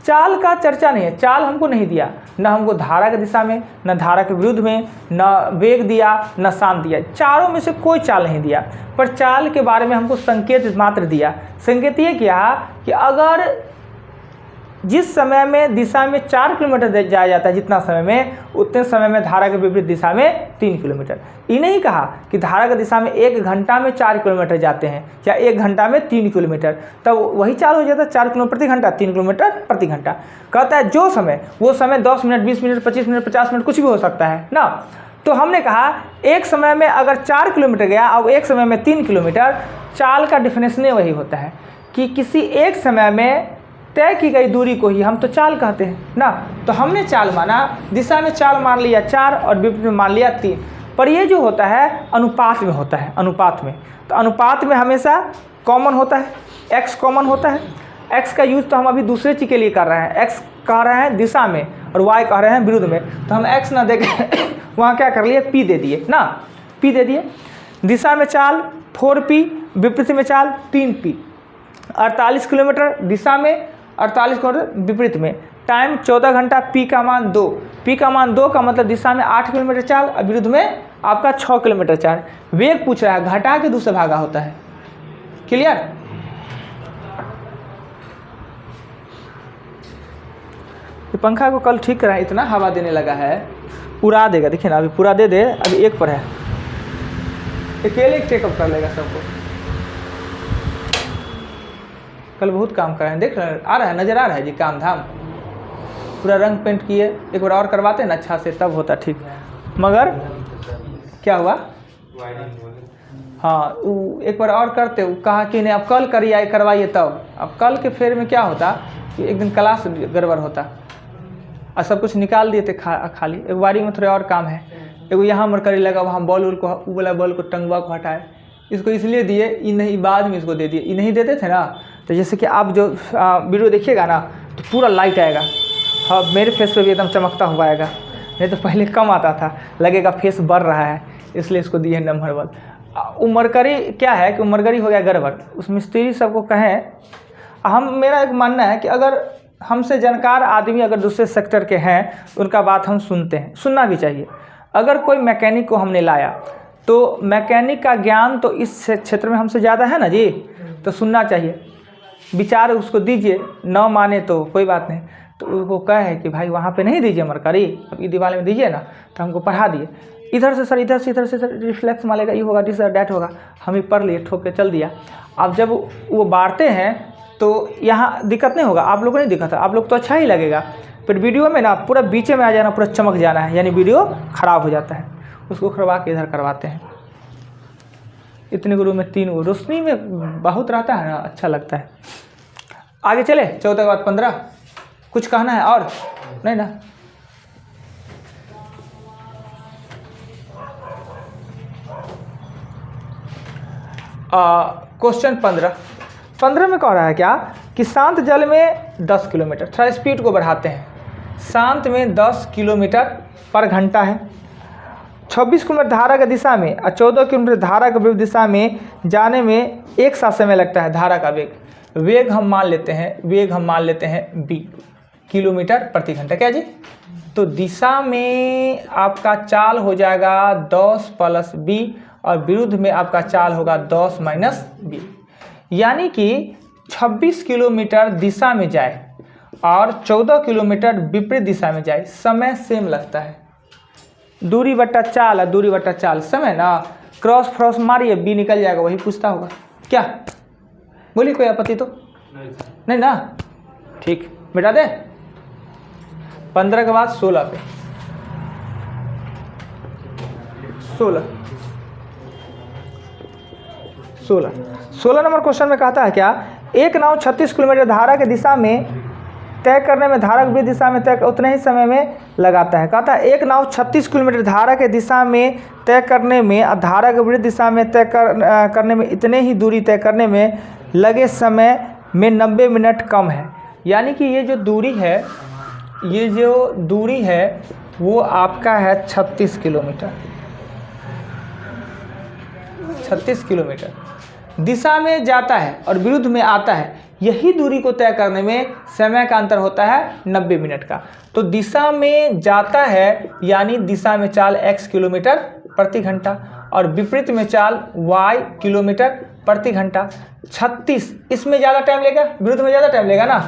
चाल का चर्चा नहीं है, चाल हमको नहीं दिया, न हमको धारा की दिशा में, न धारा के विरुद्ध में, न वेग दिया, न शांत दिया। चारों में से कोई चाल नहीं दिया, पर चाल के बारे में हमको संकेत मात्र दिया। संकेत ये किया कि अगर जिस समय में दिशा में 4 किलोमीटर जाया जाता है, जितना समय में, उतने समय में धारा के विपरीत दिशा में 3 किलोमीटर। ये नहीं कहा कि धारा की दिशा में 1 घंटा में 4 किलोमीटर जाते हैं या 1 घंटा में 3 किलोमीटर, तब वही चाल हो जाता है 4 किलोमीटर प्रति घंटा, 3 किलोमीटर प्रति घंटा। कहता है जो समय, वो समय 10 मिनट, 20 मिनट, 25 मिनट, 50 मिनट कुछ भी हो सकता है ना। तो हमने कहा एक समय में अगर 4 किलोमीटर गया और एक समय में 3 किलोमीटर, चाल का डिफिनेशन वही होता है कि किसी एक समय में तय की गई दूरी को ही हम तो चाल कहते हैं ना। तो हमने चाल माना, दिशा में चाल मान लिया 4 और विपरीत में मान लिया 3। पर ये जो होता है अनुपात में होता है, अनुपात में। तो अनुपात में हमेशा कॉमन होता है, x कॉमन होता है। x का यूज़ तो हम अभी दूसरे चीज़ के लिए कर रहे हैं। x कह रहे हैं दिशा में और y कह रहे हैं विरुद्ध में, तो हम x ना देके वहाँ क्या कर लिए, p दे दिए ना, p दे दिए। दिशा में चाल 4p, विपरीत में चाल 3p। 48 किलोमीटर दिशा में, 48 किलोमीटर विपरीत में। टाइम 14 घंटा, p का मान 2। p का मान 2 का मतलब दिशा में 8 किलोमीटर चाल और विरुद्ध में आपका 6 किलोमीटर चाल। वेग पूछ रहा है, घटा के दूसरा भागा होता है, क्लियर? ये पंखा को कल ठीक करा, इतना हवा देने लगा है, उड़ा देगा। देखिए ना, अभी पूरा दे दे, अभी एक पर है, अकेले टेकअप कर लेगा सबको। कल बहुत काम कराए, देख रहे हैं, आ रहा है, नज़र आ रहा है जी काम धाम। पूरा रंग पेंट किए, एक बार और करवाते ना अच्छा से, तब होता ठीक। मगर क्या हुआ? हाँ, एक बार और करते, कहा कि नहीं अब कल करिए करवाइए तब। अब कल के फेर में क्या होता कि एक दिन क्लास गड़बड़ होता और सब कुछ निकाल दिए थे खाली। एक बारी में थोड़े और काम है, एगो यहाँ मरकरी लगा, वहाँ बॉल उल को, वो वाला बॉल को टंगवा को हटाए, इसको इसलिए दिए, ये नहीं बाद में इसको दे दिए। ये नहीं देते थे ना, तो जैसे कि आप जो वीडियो देखिएगा ना तो पूरा लाइट आएगा। हाँ, मेरे फेस पे भी एकदम चमकता हुआ आएगा, नहीं तो पहले कम आता था, लगेगा फेस बढ़ रहा है, इसलिए इसको दिए नंबर बॉल। उमरकरी क्या है कि उमरकरी हो गया गड़बड़, उस मिस्त्री सबको कहें। मेरा एक मानना है कि अगर हमसे जानकार आदमी अगर दूसरे सेक्टर के हैं उनका बात हम सुनते हैं, सुनना भी चाहिए। अगर कोई मैकेनिक को हमने लाया तो मैकेनिक का ज्ञान तो इस क्षेत्र में हमसे ज़्यादा है ना जी, तो सुनना चाहिए, विचार उसको दीजिए। न माने तो कोई बात नहीं, तो उसको कहे कि भाई वहाँ पे नहीं दीजिए मरकरी, अब ये दीवार में दीजिए ना, तो हमको पढ़ा दिए, इधर से सर, इधर से सर रिफ्लेक्स मारेगा, ये होगा, दिस डैट होगा, हम ही पढ़ लिए, ठोक के चल दिया। अब जब वो बांटते हैं तो यहाँ दिक्कत नहीं होगा, आप लोग को नहीं दिक्कत है, आप लोग तो अच्छा ही लगेगा। फिर वीडियो में ना पूरा बीचे में आ जाना, पूरा चमक जाना है, यानी वीडियो ख़राब हो जाता है। उसको करवा के इधर करवाते हैं। इतने गुरु में 3 गो, रोशनी में बहुत रहता है ना, अच्छा लगता है। आगे चले, 14 के बाद 15, कुछ कहना है और नहीं ना? क्वेश्चन 15 में कह रहा है क्या कि शांत जल में 10 किलोमीटर, थोड़ा स्पीड को बढ़ाते हैं। शांत में 10 किलोमीटर पर घंटा है, 26 किलोमीटर धारा की दिशा में और 14 किलोमीटर धारा के विरुद्ध दिशा में जाने में एक सा समय लगता है। धारा का वेग हम मान लेते हैं b किलोमीटर प्रति घंटा। क्या जी? तो दिशा में आपका चाल हो जाएगा 10 + b और विरुद्ध में आपका चाल होगा 10 - b, यानी कि 26 किलोमीटर दिशा में जाए और 14 किलोमीटर विपरीत दिशा में जाए, समय सेम लगता है। दूरी बट्टा चाल और दूरी बट्टा चाल समय ना, क्रॉस फ्रॉस मारिए, बी निकल जाएगा, वही पूछता होगा क्या? बोलिए, कोई आपत्ति तो नहीं ना? ठीक, बेटा दे। 15 के बाद 16 पे, 16 नंबर क्वेश्चन में कहता है क्या, एक नाव 36 किलोमीटर धारा की दिशा में तय करने में धारा के विपरीत दिशा में तय उतने ही समय में लगाता है। कहता है एक नाव 36 किलोमीटर धारा के दिशा में तय करने में और धारा के विपरीत दिशा में तय करने में इतने ही दूरी तय करने में लगे समय में 90 मिनट कम है। यानी कि ये जो दूरी है वो आपका है 36 किलोमीटर। 36 किलोमीटर दिशा में जाता है और विरुद्ध में आता है, यही दूरी को तय करने में समय का अंतर होता है 90 मिनट का। तो दिशा में जाता है यानी दिशा में चाल x किलोमीटर प्रति घंटा और विपरीत में चाल y किलोमीटर प्रति घंटा। 36 इसमें ज़्यादा टाइम लेगा, विरुद्ध में ज़्यादा टाइम लेगा ना,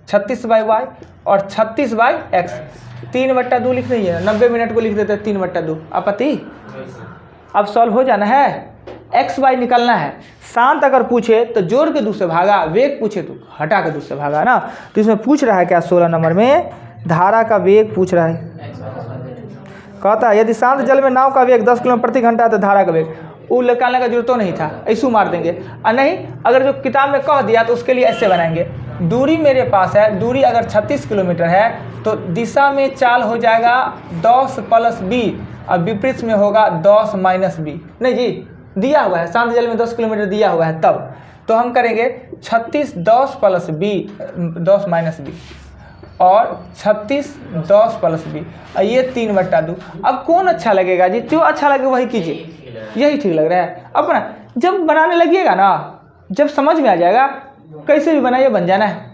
36/y और 36/x। 3/2 लिख दीजिए, 90 मिनट को लिख देते हैं 3/2। आपत्ति? अब सॉल्व हो जाना है, एक्स वाई निकलना है। शांत अगर पूछे तो जोड़ के 2 से भागा, वेग पूछे तो हटा के 2 से भागा ना। तो इसमें पूछ रहा है क्या, 16 नंबर में धारा का वेग पूछ रहा है। कहता है यदि शांत जल में नाव का वेग 10 किलोमीटर प्रति घंटा तो धारा का वेग, वो निकालने का जरूरत तो नहीं था, ऐसे मार देंगे। और नहीं, अगर जो किताब में कह दिया तो उसके लिए ऐसे बनाएंगे। दूरी मेरे पास है, दूरी अगर 36 किलोमीटर है तो दिशा में चाल हो जाएगा 10 + b और विपरीत में होगा 10 - b। नहीं जी, दिया हुआ है शांत जल में 10 किलोमीटर दिया हुआ है, तब तो हम करेंगे 36 10 + b 10 - b और 36 10 + b और ये 3/2। अब कौन अच्छा लगेगा जी? जो अच्छा लगे वही कीजिए, यही ठीक लग रहा है। अब ना जब बनाने लगिएगा ना, जब समझ में आ जाएगा, कैसे भी बनाइए बन जाना है।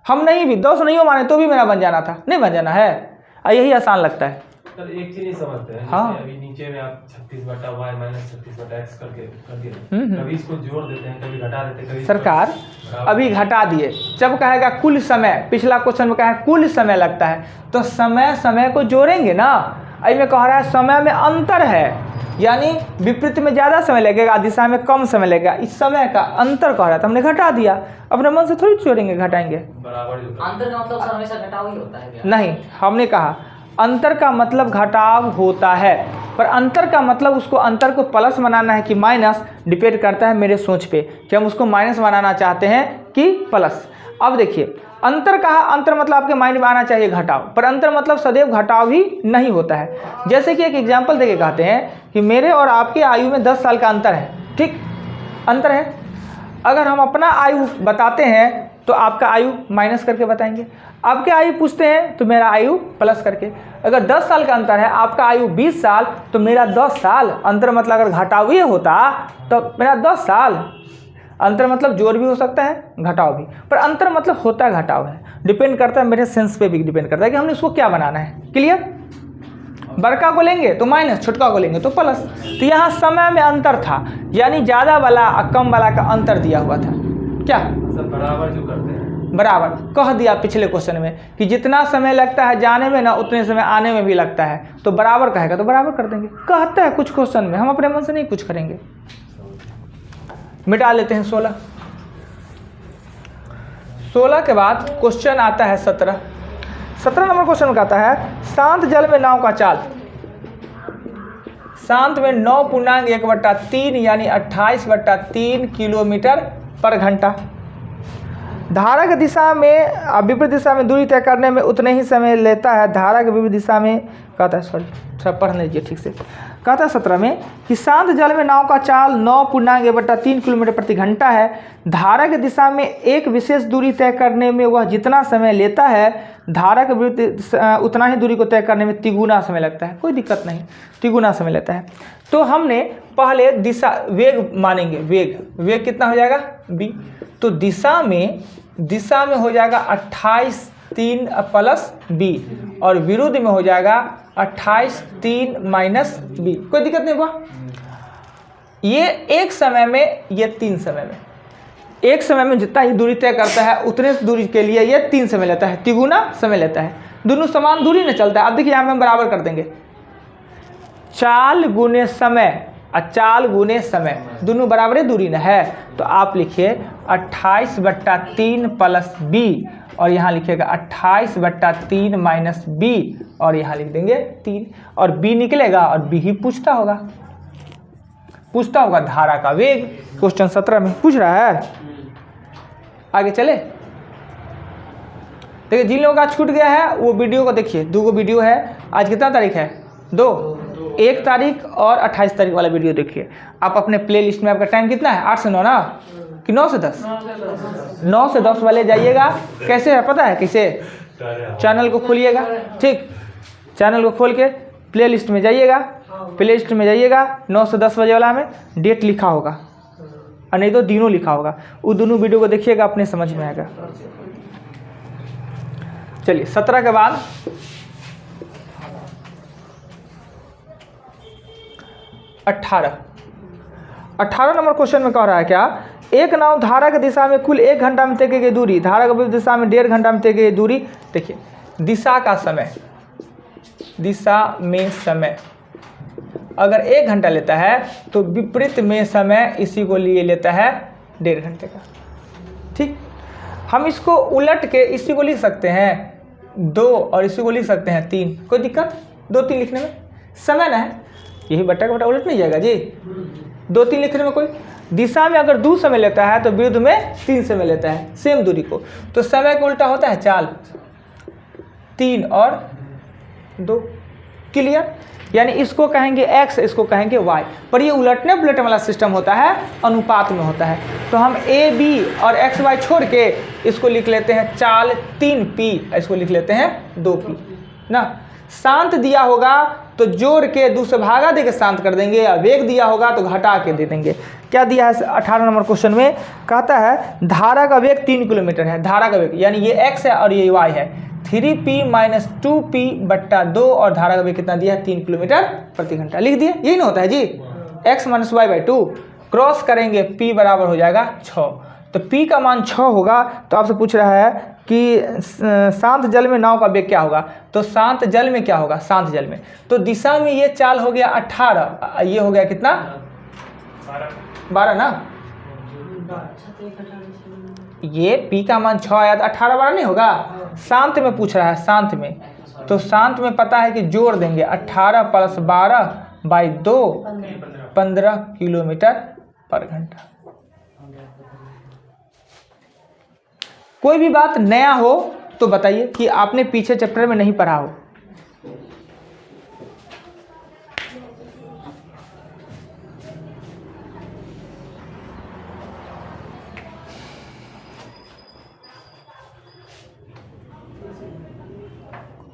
हम नहीं भी 10 नहीं माने तो भी मेरा बन जाना था, नहीं बन जाना है, और यही आसान लगता है। सर एक चीज नहीं समझते हैं, हाँ। जैसे अभी नीचे में आप 36/y माइनस 36/x करके कर दिए, हम्म। कभी इसको जोड़ देते हैं, कभी घटा देते हैं, कभी सरकार बराबर। अभी घटा दिए, जब कहेगा कुल समय, पिछला क्वेश्चन में कहा कुल समय लगता है, तो समय समय को जोड़ेंगे ना। अभी में कह रहा है समय में अंतर है, यानी विपरीत में ज़्यादा समय लगेगा, दिशा में कम समय लगेगा, इस समय का अंतर कह रहा था, हमने घटा दिया। अपने मन से थोड़ी जोड़ेंगे घटाएंगे। बराबर जो अंतर का मतलब सर हमेशा घटाव ही होता है क्या? नहीं, हमने कहा अंतर का मतलब घटाव होता है, पर अंतर का मतलब उसको अंतर को प्लस बनाना है कि माइनस, डिपेंड करता है मेरे सोच पे कि हम उसको माइनस बनाना चाहते हैं कि प्लस। अब देखिए अंतर कहा, अंतर मतलब आपके माइंड में आना चाहिए घटाव, पर अंतर मतलब सदैव घटाव ही नहीं होता है। जैसे कि एक एग्जाम्पल देके कहते हैं कि मेरे और आपके आयु में 10 साल का अंतर है, ठीक, अंतर है। अगर हम अपना आयु बताते हैं तो आपका आयु माइनस करके बताएंगे, आपके आयु पूछते हैं तो मेरा आयु प्लस करके। अगर 10 साल का अंतर है, आपका आयु 20 साल तो मेरा 10 साल, अंतर मतलब अगर घटावी होता तो मेरा 10 साल। अंतर मतलब जोड़ भी हो सकता है, घटाव भी, पर अंतर मतलब होता घटाव है, डिपेंड करता है मेरे सेंस पे भी डिपेंड करता है कि हमने इसको क्या बनाना है। क्लियर? बड़का को लेंगे तो माइनस, छोटका को लेंगे तो प्लस। तो यहाँ समय में अंतर था, यानी ज़्यादा वाला और कम वाला का अंतर दिया हुआ था। क्या? सर बराबर जो करते हैं, बराबर कह दिया पिछले क्वेश्चन में कि जितना समय लगता है जाने में ना, उतने समय आने में भी लगता है, तो बराबर कहेगा तो बराबर कर देंगे। कहता है कुछ क्वेश्चन में, हम अपने मन से नहीं कुछ करेंगे। मिटा लेते हैं 16। 16 के बाद क्वेश्चन आता है 17। 17 नंबर क्वेश्चन में कहता है शांत जल में नाव का चाल। शांत में 9.1/3 यानी 28/3 किलोमीटर पर घंटा। धारा की दिशा में विपरीत दिशा में दूरी तय करने में उतने ही समय लेता है। धारा के विपरीत दिशा में कहता है, सॉरी थोड़ा पढ़ लीजिए ठीक से, कहता है 17 में कि शांत जल में नाव का चाल 9.1/3 किलोमीटर प्रति घंटा है। धारा की दिशा में एक विशेष दूरी तय करने में वह जितना समय लेता है, धारा के विपरीत उतना ही दूरी को तय करने में तिगुना समय लगता है। कोई दिक्कत नहीं, तिगुना समय लेता है। तो हमने पहले दिशा वेग मानेंगे, वेग कितना हो जाएगा b, तो दिशा में हो जाएगा 28/3 प्लस b, और विरुद्ध में हो जाएगा 28/3 माइनस b। कोई दिक्कत नहीं हुआ। ये एक समय में, ये 3 समय में, एक समय में जितना ही दूरी तय करता है उतने दूरी के लिए ये 3 समय लेता है, तिगुना समय लेता है। दोनों समान दूरी न चलता है। अब देखिए यहाँ में हम बराबर कर देंगे, चाल गुने समय और चाल गुने समय, दोनों बराबर दूरी न है। तो आप लिखिए 28/3 प्लस b, और यहाँ लिखिएगा 28/3 माइनस b, और यहाँ लिख देंगे 3, और b निकलेगा, और b ही पूछता होगा धारा का वेग। क्वेश्चन 17 में पूछ रहा है। आगे चले, देखिए जिन लोगों का छूट गया है वो वीडियो को देखिए, 2 वीडियो है। आज कितना तारीख है? 2, 1 तारीख और 28 तारीख वाला वीडियो देखिए। आप अपने प्ले लिस्ट में, आपका टाइम कितना है? 8 से 9 ना, कि 9 से 10? 9 से 10 वाले जाइएगा। कैसे है पता है कैसे? चैनल को खोलिएगा, ठीक, चैनल को खोल के प्ले लिस्ट में जाइएगा, प्ले लिस्ट में जाइएगा, 9 से 10 बजे वाला में डेट लिखा होगा, और नहीं तो दिनों लिखा होगा। वो दोनों वीडियो को देखिएगा, अपने समझ में आएगा। चलिए 17 के बाद 18 नंबर क्वेश्चन में कह रहा है क्या? एक नाव धारा की दिशा में कुल 1 घंटा में तय की गई दूरी, धारा के विपरीत दिशा में 1.5 घंटा में तय की गई दूरी। देखिए दिशा का समय, दिशा में समय अगर 1 घंटा लेता है तो विपरीत में समय इसी को लिए लेता है 1.5 घंटे का। ठीक, हम इसको उलट के इसी को लिख सकते हैं 2, और इसी को लिख सकते हैं 3। कोई दिक्कत 2-3 लिखने में? समय ना है, यही बट्टा का बट्टा उलट नहीं जाएगा जी। 2-3 लिखने में कोई दिशा में अगर 2 समय लेता है तो विरुद्ध में 3 समय लेता है, सेम दूरी को। तो समय का उल्टा होता है चाल, 3 और 2। क्लियर? यानी इसको कहेंगे x, इसको कहेंगे y, पर ये उलटने पुलटने वाला सिस्टम होता है, अनुपात में होता है। तो हम a b और x y छोड़ के इसको लिख लेते हैं चाल 3p, इसको लिख लेते हैं 2p ना। शांत दिया होगा तो जोड़ के 2 से भागा दे के शांत कर देंगे, या वेग दिया होगा तो घटा के दे देंगे। क्या दिया है 18 नंबर क्वेश्चन में? कहता है धारा का वेग 3 किलोमीटर है। धारा का वेग यानी ये x है और ये y है, 3p माइनस 2p बट्टा 2 और धारा का वेग कितना दिया है 3 किलोमीटर प्रति घंटा लिख दिए। यही ना होता है जी, x minus Y by 2 cross करेंगे p बराबर हो जाएगा 6। तो p का मान 6 होगा। तो आपसे पूछ रहा है कि शांत जल में नाव का वेग क्या होगा। तो शांत जल में क्या होगा, शांत जल में तो दिशा में ये चाल हो गया 18, ये हो गया कितना 12 ना, ये p का मान 6 आया तो 18 12 नहीं होगा। शांत में पूछ रहा है, शांत में, तो शांत में पता है कि जोड़ देंगे 18 प्लस 12 बाई 2 15 किलोमीटर पर घंटा। कोई भी बात नया हो तो बताइए कि आपने पीछे चैप्टर में नहीं पढ़ा हो।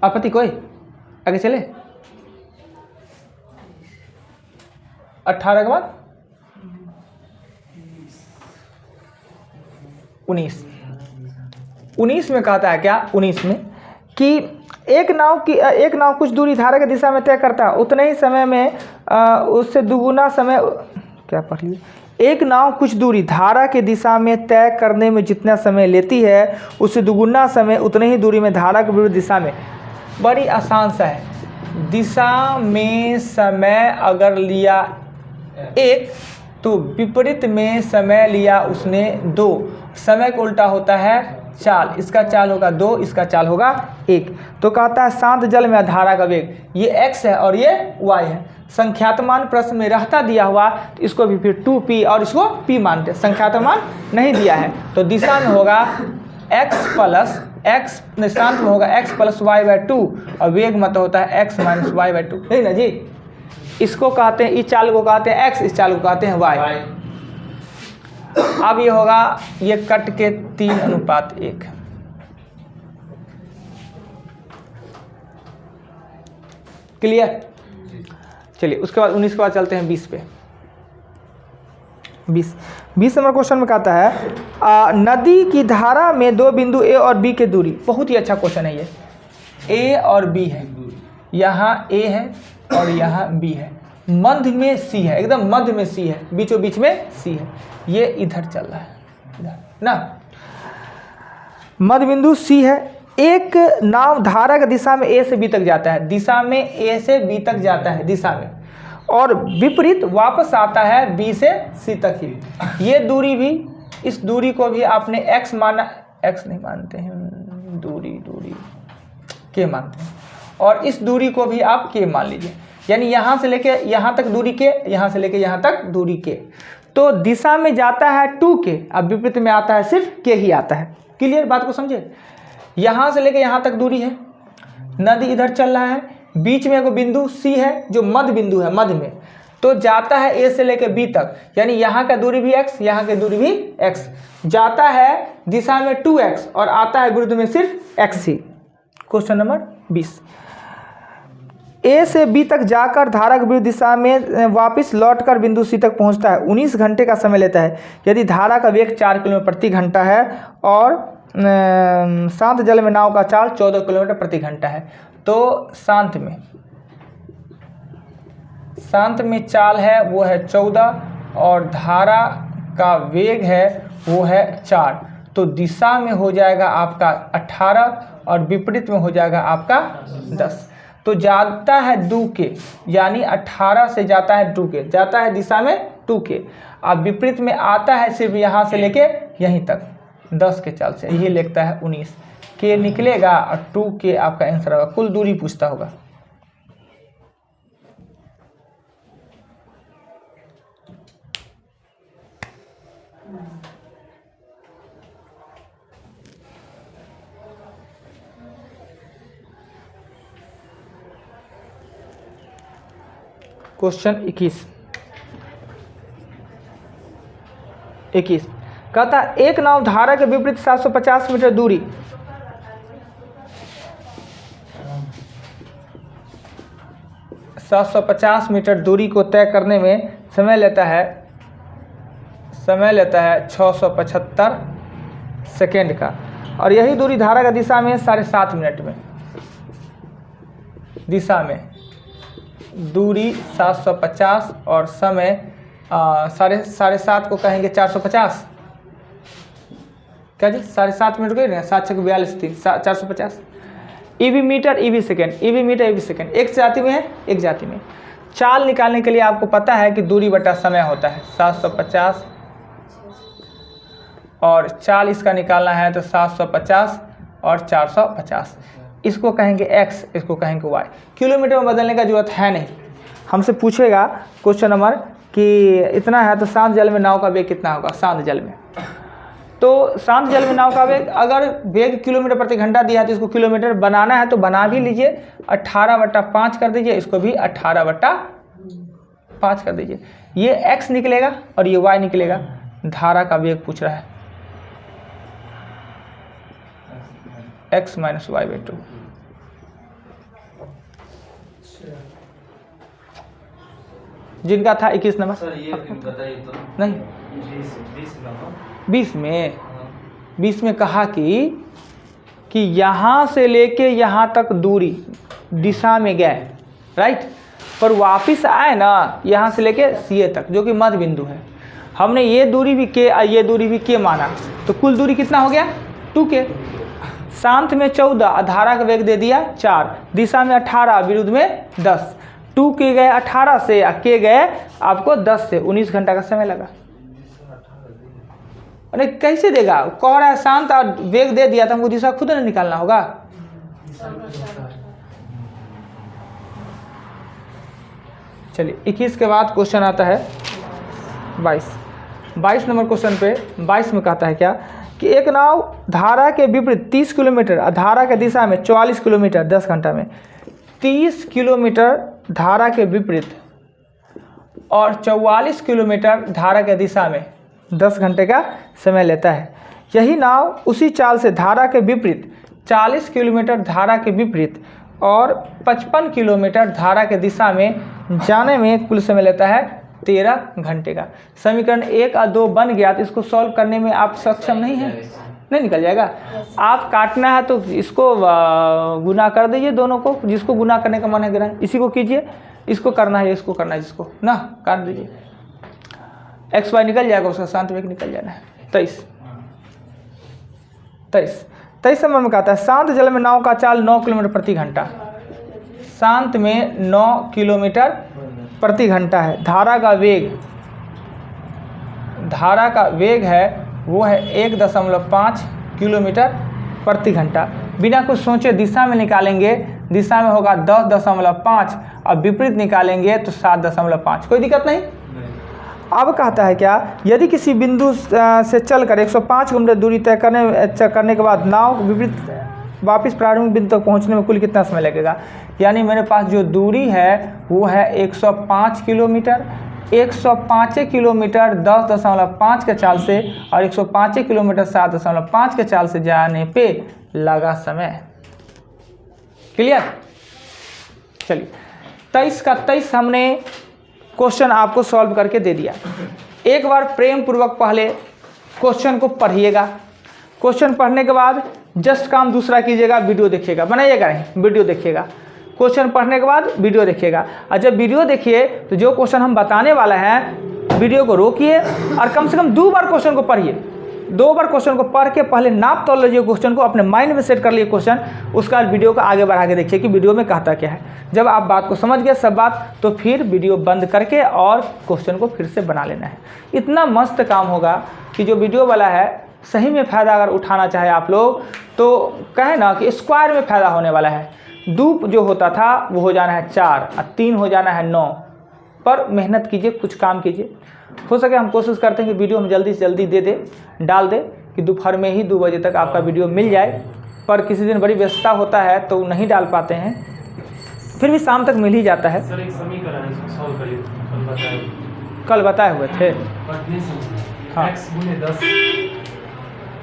आपत्ति कोई, आगे चले। 18 के बाद 19 में कहता है क्या, 19 में कि एक नाव कुछ दूरी धारा की दिशा में तय करता है, उतने ही समय में उससे दुगुना समय, क्या पढ़ लिए, एक नाव कुछ दूरी धारा की दिशा में तय करने में जितना समय लेती है उससे दुगुना समय उतने ही दूरी में धारा के विरुद्ध दिशा में। बड़ी आसान सा है, दिशा में समय अगर लिया 1 तो विपरीत में समय लिया उसने 2, समय का उल्टा होता है चाल, इसका चाल होगा 2, इसका चाल होगा 1। तो कहता है शांत जल में धारा का वेग, ये x है और ये y है। संख्यात्मक प्रश्न में रहता दिया हुआ तो इसको भी फिर 2p और इसको p मानते, संख्यात्मक नहीं दिया है तो दिशा में होगा x प्लस x, शांत में होगा x प्लस वाई बाई 2 और वेग मत होता है x माइनस वाई बाई 2, है ना जी। इसको कहते हैं, इस चाल को कहते हैं x, इस चाल को कहते हैं y। अब ये होगा, ये कट के 3:1। क्लियर। चलिए उसके बाद 19 के बाद चलते हैं 20 पे। 20 नंबर क्वेश्चन में कहता है नदी की धारा में 2 बिंदु ए और बी के दूरी। बहुत ही अच्छा क्वेश्चन है ये। ए और बी है, यहाँ ए है और यहाँ बी है, मध्य में सी है, एकदम मध्य में सी है, बीचों बीच में सी है, ये इधर चल रहा है, इधर ना, मध्य बिंदु सी है। एक नाव धारा की दिशा में ए से बी तक जाता है, दिशा में ए से बी तक जाता है दिशा में, और विपरीत वापस आता है बी से सी तक ही। ये दूरी भी, इस दूरी को भी आपने x माना, x नहीं मानते हैं, दूरी के मानते हैं, और इस दूरी को भी आप के मान लीजिए, यानी यहाँ से लेके यहाँ तक दूरी के, यहाँ से लेके यहाँ तक दूरी के। तो दिशा में जाता है 2 के, अब विपरीत में आता है सिर्फ के ही आता है। क्लियर, बात को समझे। यहाँ से लेके यहाँ तक दूरी है, नदी इधर चल रहा है, बीच में एक बिंदु सी है जो मध्य बिंदु है, मध्य में, तो जाता है ए से लेके बी तक, यानी यहाँ का दूरी भी x, यहाँ की दूरी भी x, जाता है दिशा में 2x और आता है विरुद्ध में सिर्फ x ही। Question number 20। ए से बी तक जाकर धारा के विरुद्ध दिशा में वापस लौटकर बिंदु सी तक पहुंचता है, 19 घंटे का समय लेता है यदि धारा का वेग 4 किलोमीटर प्रति घंटा है और शांत जल में नाव का चाल 14 किलोमीटर प्रति घंटा है। तो शांत में चाल है वो है 14 और धारा का वेग है वो है 4, तो दिशा में हो जाएगा आपका 18 और विपरीत में हो जाएगा आपका 10। तो जाता है 2 के, यानी 18 से जाता है 2 के, जाता है दिशा में 2 के, अब विपरीत में आता है सिर्फ यहाँ से लेके यहीं तक 10 के चाल से, ये लिखता है 19 के निकलेगा और 2 के आपका आंसर होगा। कुल दूरी पूछता होगा। क्वेश्चन 21 कहता एक नाव धारा के विपरीत 750 मीटर दूरी दूरी को तय करने में समय लेता है 675 सेकेंड का। और यही दूरी धारा का दिशा में 7.5 मिनट में। दिशा में दूरी 750 और समय 7.5 को कहेंगे 450। क्या जी 7.5 मिनट गई ना, 7 6 42 3 450। EV metre eV second, eV metre eV second एक जाति में है, एक जाति में। चाल निकालने के लिए आपको पता है कि दूरी बटा समय होता है 750 और चाल इसका निकालना है तो 750 और 450। इसको कहेंगे x, इसको कहेंगे y। किलोमीटर में बदलने का जरूरत है नहीं। हमसे पूछेगा क्वेश्चन नंबर कि इतना है तो शांत जल में नाव का वेग कितना होगा। शांत जल में, तो शांत जल में नाव का वेग, अगर वेग किलोमीटर प्रति घंटा दिया है तो इसको किलोमीटर बनाना है तो बना भी लीजिए। 18/5 कर दीजिए, इसको भी 18/5 कर दीजिए। ये x निकलेगा और ये y निकलेगा। धारा का वेग पूछ रहा है x - y/2। जिनका था 21 नंबर सर ये बताइए तो नहीं 20 में 20 में कहा कि यहाँ से लेके यहाँ तक दूरी दिशा में गए, राइट, पर वापस आए ना यहाँ से लेके सी तक जो कि मध्य बिंदु है। हमने ये दूरी भी के ये दूरी भी के माना, तो कुल दूरी कितना हो गया 2k। शांत में 14, धारा का वेग दे दिया 4, दिशा में 18, विरुद्ध में 10। 2k गए 18 से, के गए आपको 10 से, 19 घंटा का समय लगा। अरे कैसे देगा, कह रहा है शांत और वेग दे दिया तो हमको दिशा खुद नहीं निकालना होगा। चलिए 21 के बाद क्वेश्चन आता है 22 नंबर क्वेश्चन पे। 22 में कहता है क्या कि एक नाव धारा के विपरीत 30 किलोमीटर, धारा के दिशा में 44 किलोमीटर 10 घंटा में। 30 किलोमीटर धारा के विपरीत और 44 किलोमीटर धारा के दिशा में 10 घंटे का समय लेता है। यही नाव उसी चाल से धारा के विपरीत 40 किलोमीटर धारा के विपरीत और 55 किलोमीटर धारा के दिशा में जाने में कुल समय लेता है 13 घंटे का। समीकरण 1 और 2 बन गया तो इसको सॉल्व करने में आप सक्षम नहीं हैं, नहीं निकल जाएगा। आप काटना है तो इसको गुना कर दीजिए दोनों को, जिसको गुना करने का मन है इसी को कीजिए, इसको करना है इसको करना है जिसको ना काट दीजिए। एक्स वाई निकल जाएगा, उसका शांत वेग निकल जाना है। 23 नंबर में कहता है शांत जल में नाव का चाल 9 किलोमीटर प्रति घंटा। शांत में 9 किलोमीटर प्रति घंटा है। धारा का वेग है वो है 1.5 किलोमीटर प्रति घंटा। बिना कुछ सोचे दिशा में निकालेंगे, दिशा में होगा 10.5 और विपरीत निकालेंगे तो 7.5। कोई दिक्कत नहीं। अब कहता है क्या, यदि किसी बिंदु से चलकर 105 किलोमीटर दूरी तय करने के बाद नाव विपरीत वापस प्रारंभिक बिंदु तक पहुंचने में कुल कितना समय लगेगा। यानी मेरे पास जो दूरी है वो है 105 किलोमीटर। 105 किलोमीटर 10.5 के चाल से और 105 किलोमीटर 7.5 के चाल से जाने पे लगा समय। क्लियर। चलिए 23 का 23 हमने क्वेश्चन आपको सॉल्व करके दे दिया। एक बार प्रेम पूर्वक पहले क्वेश्चन को पढ़िएगा। क्वेश्चन पढ़ने के बाद जस्ट काम दूसरा कीजिएगा, वीडियो देखिएगा, बनाइएगा नहीं, वीडियो देखिएगा। क्वेश्चन पढ़ने के बाद वीडियो देखिएगा और जब वीडियो देखिए तो जो क्वेश्चन हम बताने वाले हैं वीडियो को रोकिए और कम से कम 2 बार क्वेश्चन को पढ़िए। 2 बार क्वेश्चन को पढ़ के पहले नाप तोल लीजिए क्वेश्चन को, अपने माइंड में सेट कर लिए क्वेश्चन, उसका वीडियो को आगे बढ़ा के देखिए कि वीडियो में कहता क्या है। जब आप बात को समझ गए सब बात, तो फिर वीडियो बंद करके और क्वेश्चन को फिर से बना लेना है। इतना मस्त काम होगा कि जो वीडियो वाला है सही में फ़ायदा अगर उठाना चाहे आप लोग तो कहे ना कि स्क्वायर में फ़ायदा होने वाला है। 2 जो होता था वो हो जाना है 4 और 3 हो जाना है 9। पर मेहनत कीजिए, कुछ काम कीजिए। हो सके हम कोशिश करते हैं कि वीडियो हम जल्दी से जल्दी डाल दे कि दोपहर में ही 2 बजे तक आपका वीडियो मिल जाए। पर किसी दिन बड़ी व्यस्तता होता है तो नहीं डाल पाते हैं, फिर भी शाम तक मिल ही जाता है। सर एक समीकरण है, इसको सॉल्व करिए। कल बताए हुए थे। हाँ। x गुने 10।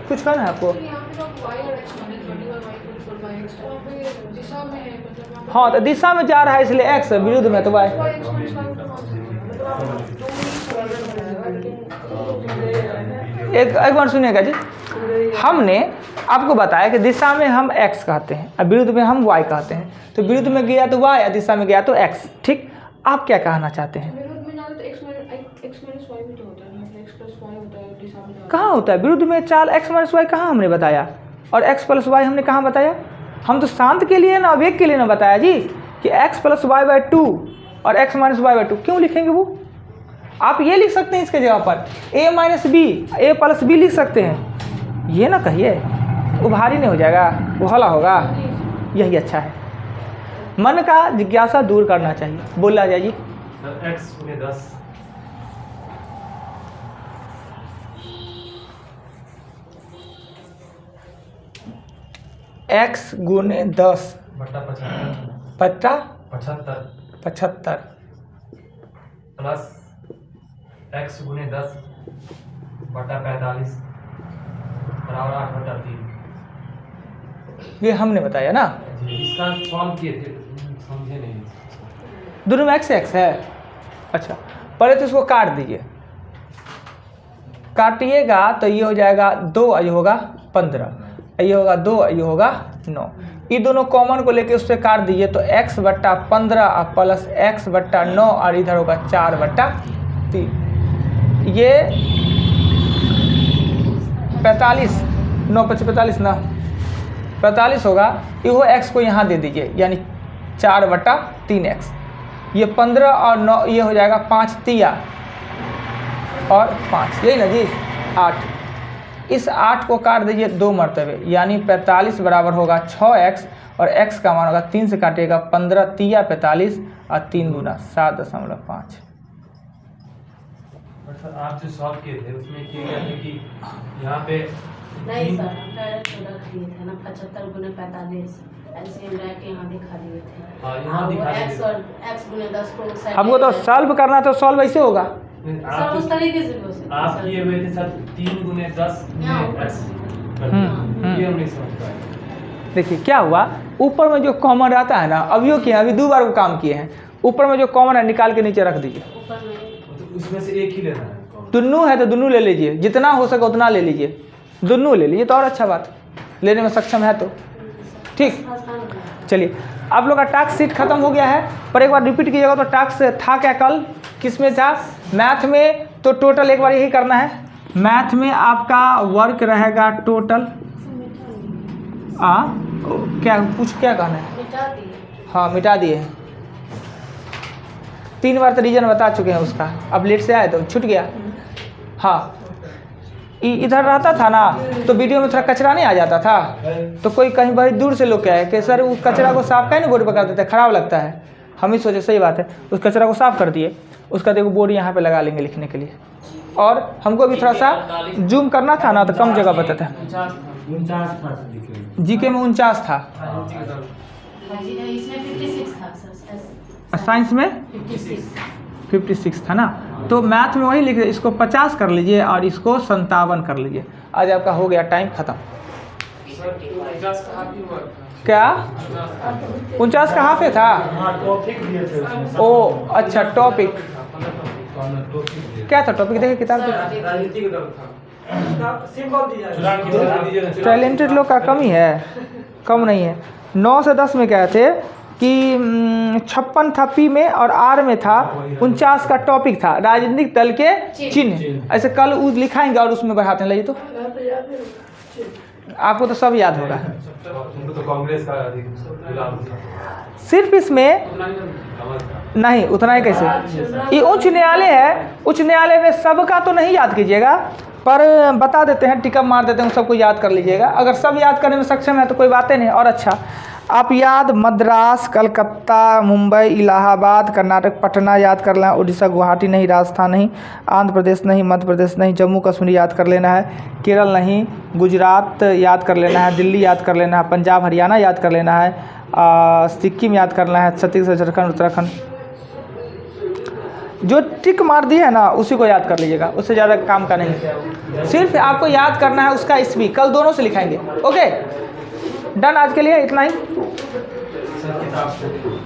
कुछ करना है आपको। यहाँ पे तो y और x माने 21 y इक्वल बाय x, तो वहाँ पे दिशा में है, मतलब वहाँ पे हाँ तो दिशा में जा रहा है इसलिए x, विरुद्ध में तो y। y x minus y तो मतलब आप 2 ही एक एक बार सुनिएगा जी, हमने आपको बताया कि दिशा में हम x कहते हैं और विरुद्ध में हम y कहते हैं, तो विरुद्ध में गया तो y, दिशा में गया तो x। ठीक, आप क्या कहना चाहते हैं? विरुद्ध में जाते तो x माइनस y भी तो होता है ना, x प्लस y होता है दिशा में जाते। कहाँ होता है विरुद्ध में चाल x माइनस वाई? कहाँ हमने बताया? और x प्लस वाई हमने कहाँ बताया? हम तो शांत के लिए ना आवेग के लिए ना बताया जी कि x प्लस वाई बाई 2 और x माइनस वाई बाई 2। क्यों लिखेंगे वो? आप ये लिख सकते हैं इसके जगह पर a minus B, a plus B लिख सकते हैं। ये ना कहिए, वो भारी नहीं हो जाएगा, वो हौला होगा। यही अच्छा है, मन का जिज्ञासा दूर करना चाहिए। बोला जाए जी। सर x गुने 10 x गुने 10 बटा 75 बटा 75 प्लस x गुने 10 बटा 45 बराबर 8 बटा 3। ये हमने बताया ना। जी, इसका सॉल्व किए थे, समझे नहीं। दोनों में x है। अच्छा, पहले तो इसको काट दीजिए। काटिएगा तो ये हो जाएगा 2, ये होगा 15, ये होगा 2, ये होगा 9। ये दोनों कॉमन को लेके उससे काट दीजिए तो x बट्टा 15 प्लस x बट्टा 9 और इधर होगा 4 बट्टा 3। ये 45, 9 5 45 ना 45 होगा। ये वो x को यहाँ दे दीजिए, यानी 4 बट्टा 3x। ये 15 और 9, ये हो जाएगा 5 तिया और 5, यही ना जी 8। इस 8 को काट दीजिए 2 मरतबे, यानी 45 बराबर होगा 6x और x का मान होगा 3 से काटिएगा 15 तिया 45 और 3 गुना 7.5। सर आप जो सॉल्व किए थे उसमें किए गया था कि यहाँ पे नहीं सर, हम डायरेक्ट रख दिए थे ना 75 गुने 45, ऐसे हम डायरेक्ट यहाँ दिखा दिए थे। हाँ, यहाँ दिखा दिए x थे। और x गुने 10 को साइड हमको तो सॉल्व करना है तो सॉल्व ऐसे होगा। सर उस तरीके से भी हो सकता है आप सर। किए हुए थे सर 3 गुने 10 यहाँ गुने ऊपर x से। ये हम नहीं समझ पाए। देखिए क्या हुआ, ऊपर में जो कॉमन रहता है ना, अभियो किए अभी 2 बार वो काम किए हैं। ऊपर में जो कॉमन है निकाल के नीचे रख दीजिए। ऊपर में तो उसमें से एक ही लेना है। दुन्नू है तो दुन्नू ले लीजिए, जितना हो सके उतना ले लीजिए। दुन्नू ले लीजिए तो और अच्छा बात, लेने में सक्षम है तो ठीक। चलिए, आप लोग का टास्क शीट खत्म हो गया है, पर एक बार रिपीट कीजिएगा। तो टास्क था क्या कल? किस में था? मैथ में। तो टोटल एक बार यही करना है। मैथ में आपका वर्क रहेगा टोटल क्या कहना है? मिटा दिए। हाँ, मिटा दिए हैं। 3 बार तो रीजन बता चुके हैं उसका। अब लेट से आए तो छूट गया। हाँ, इधर रहता था ना तो वीडियो में थोड़ा कचरा नहीं आ जाता था, तो कोई कहीं बहुत दूर से लोग क्या है कि सर उस कचरा को साफ कहीं बोर्ड पर कर देते, खराब लगता है। हम ही सोचे सही बात है, उस कचरा को साफ कर दिए। उसका देखो बोर्ड यहाँ पे लगा लेंगे लिखने के लिए। और हमको भी थोड़ा सा जूम करना था ना तो कम जगह बताता है। 49 था जीके में 49 था, इसमें 56 था सर। साइंस में 56 था ना। तो मैथ में वही लिख दे, इसको 50 कर लीजिए और इसको 57 कर लीजिए। आज आपका हो गया टाइम खत्म। क्या 49 कहाँ पे था? ओ अच्छा, टॉपिक क्या था? टॉपिक देखिए किताब पे। टैलेंटेड लोग का कमी है, कम नहीं है। 9 से 10 में क्या थे कि 56 था पी में और आर में था 49 का टॉपिक था राजनीतिक दल के चिन्ह। ऐसे कल उस लिखाएंगे और उसमें बढ़ाते हैं। लाइए तो आपको तो सब याद होगा। तो कांग्रेस का सिर्फ इसमें नहीं, उतना ही कैसे? ये उच्च न्यायालय है, उच्च न्यायालय में सबका तो नहीं याद कीजिएगा, पर बता देते हैं, टिकअप मार देते हैं, सबको याद कर लीजिएगा। अगर सब याद करने में सक्षम है तो कोई बातें नहीं। और अच्छा, आप याद मद्रास, कलकत्ता, मुंबई, इलाहाबाद, कर्नाटक, पटना याद कर लेना। उड़ीसा, गुवाहाटी नहीं, राजस्थान नहीं, आंध्र प्रदेश नहीं, मध्य प्रदेश नहीं, जम्मू कश्मीर याद कर लेना है, केरल नहीं, गुजरात याद कर लेना है, दिल्ली याद कर लेना है, पंजाब हरियाणा याद कर लेना है, सिक्किम याद करना है, छत्तीसगढ़, झारखंड, उत्तराखंड। जो टिक मार दिया है ना उसी को याद कर लीजिएगा, उससे ज़्यादा काम का नहीं। सिर्फ आपको याद करना है उसका इसवी, कल दोनों से लिखाएंगे। ओके डन, आज के लिए इतना ही।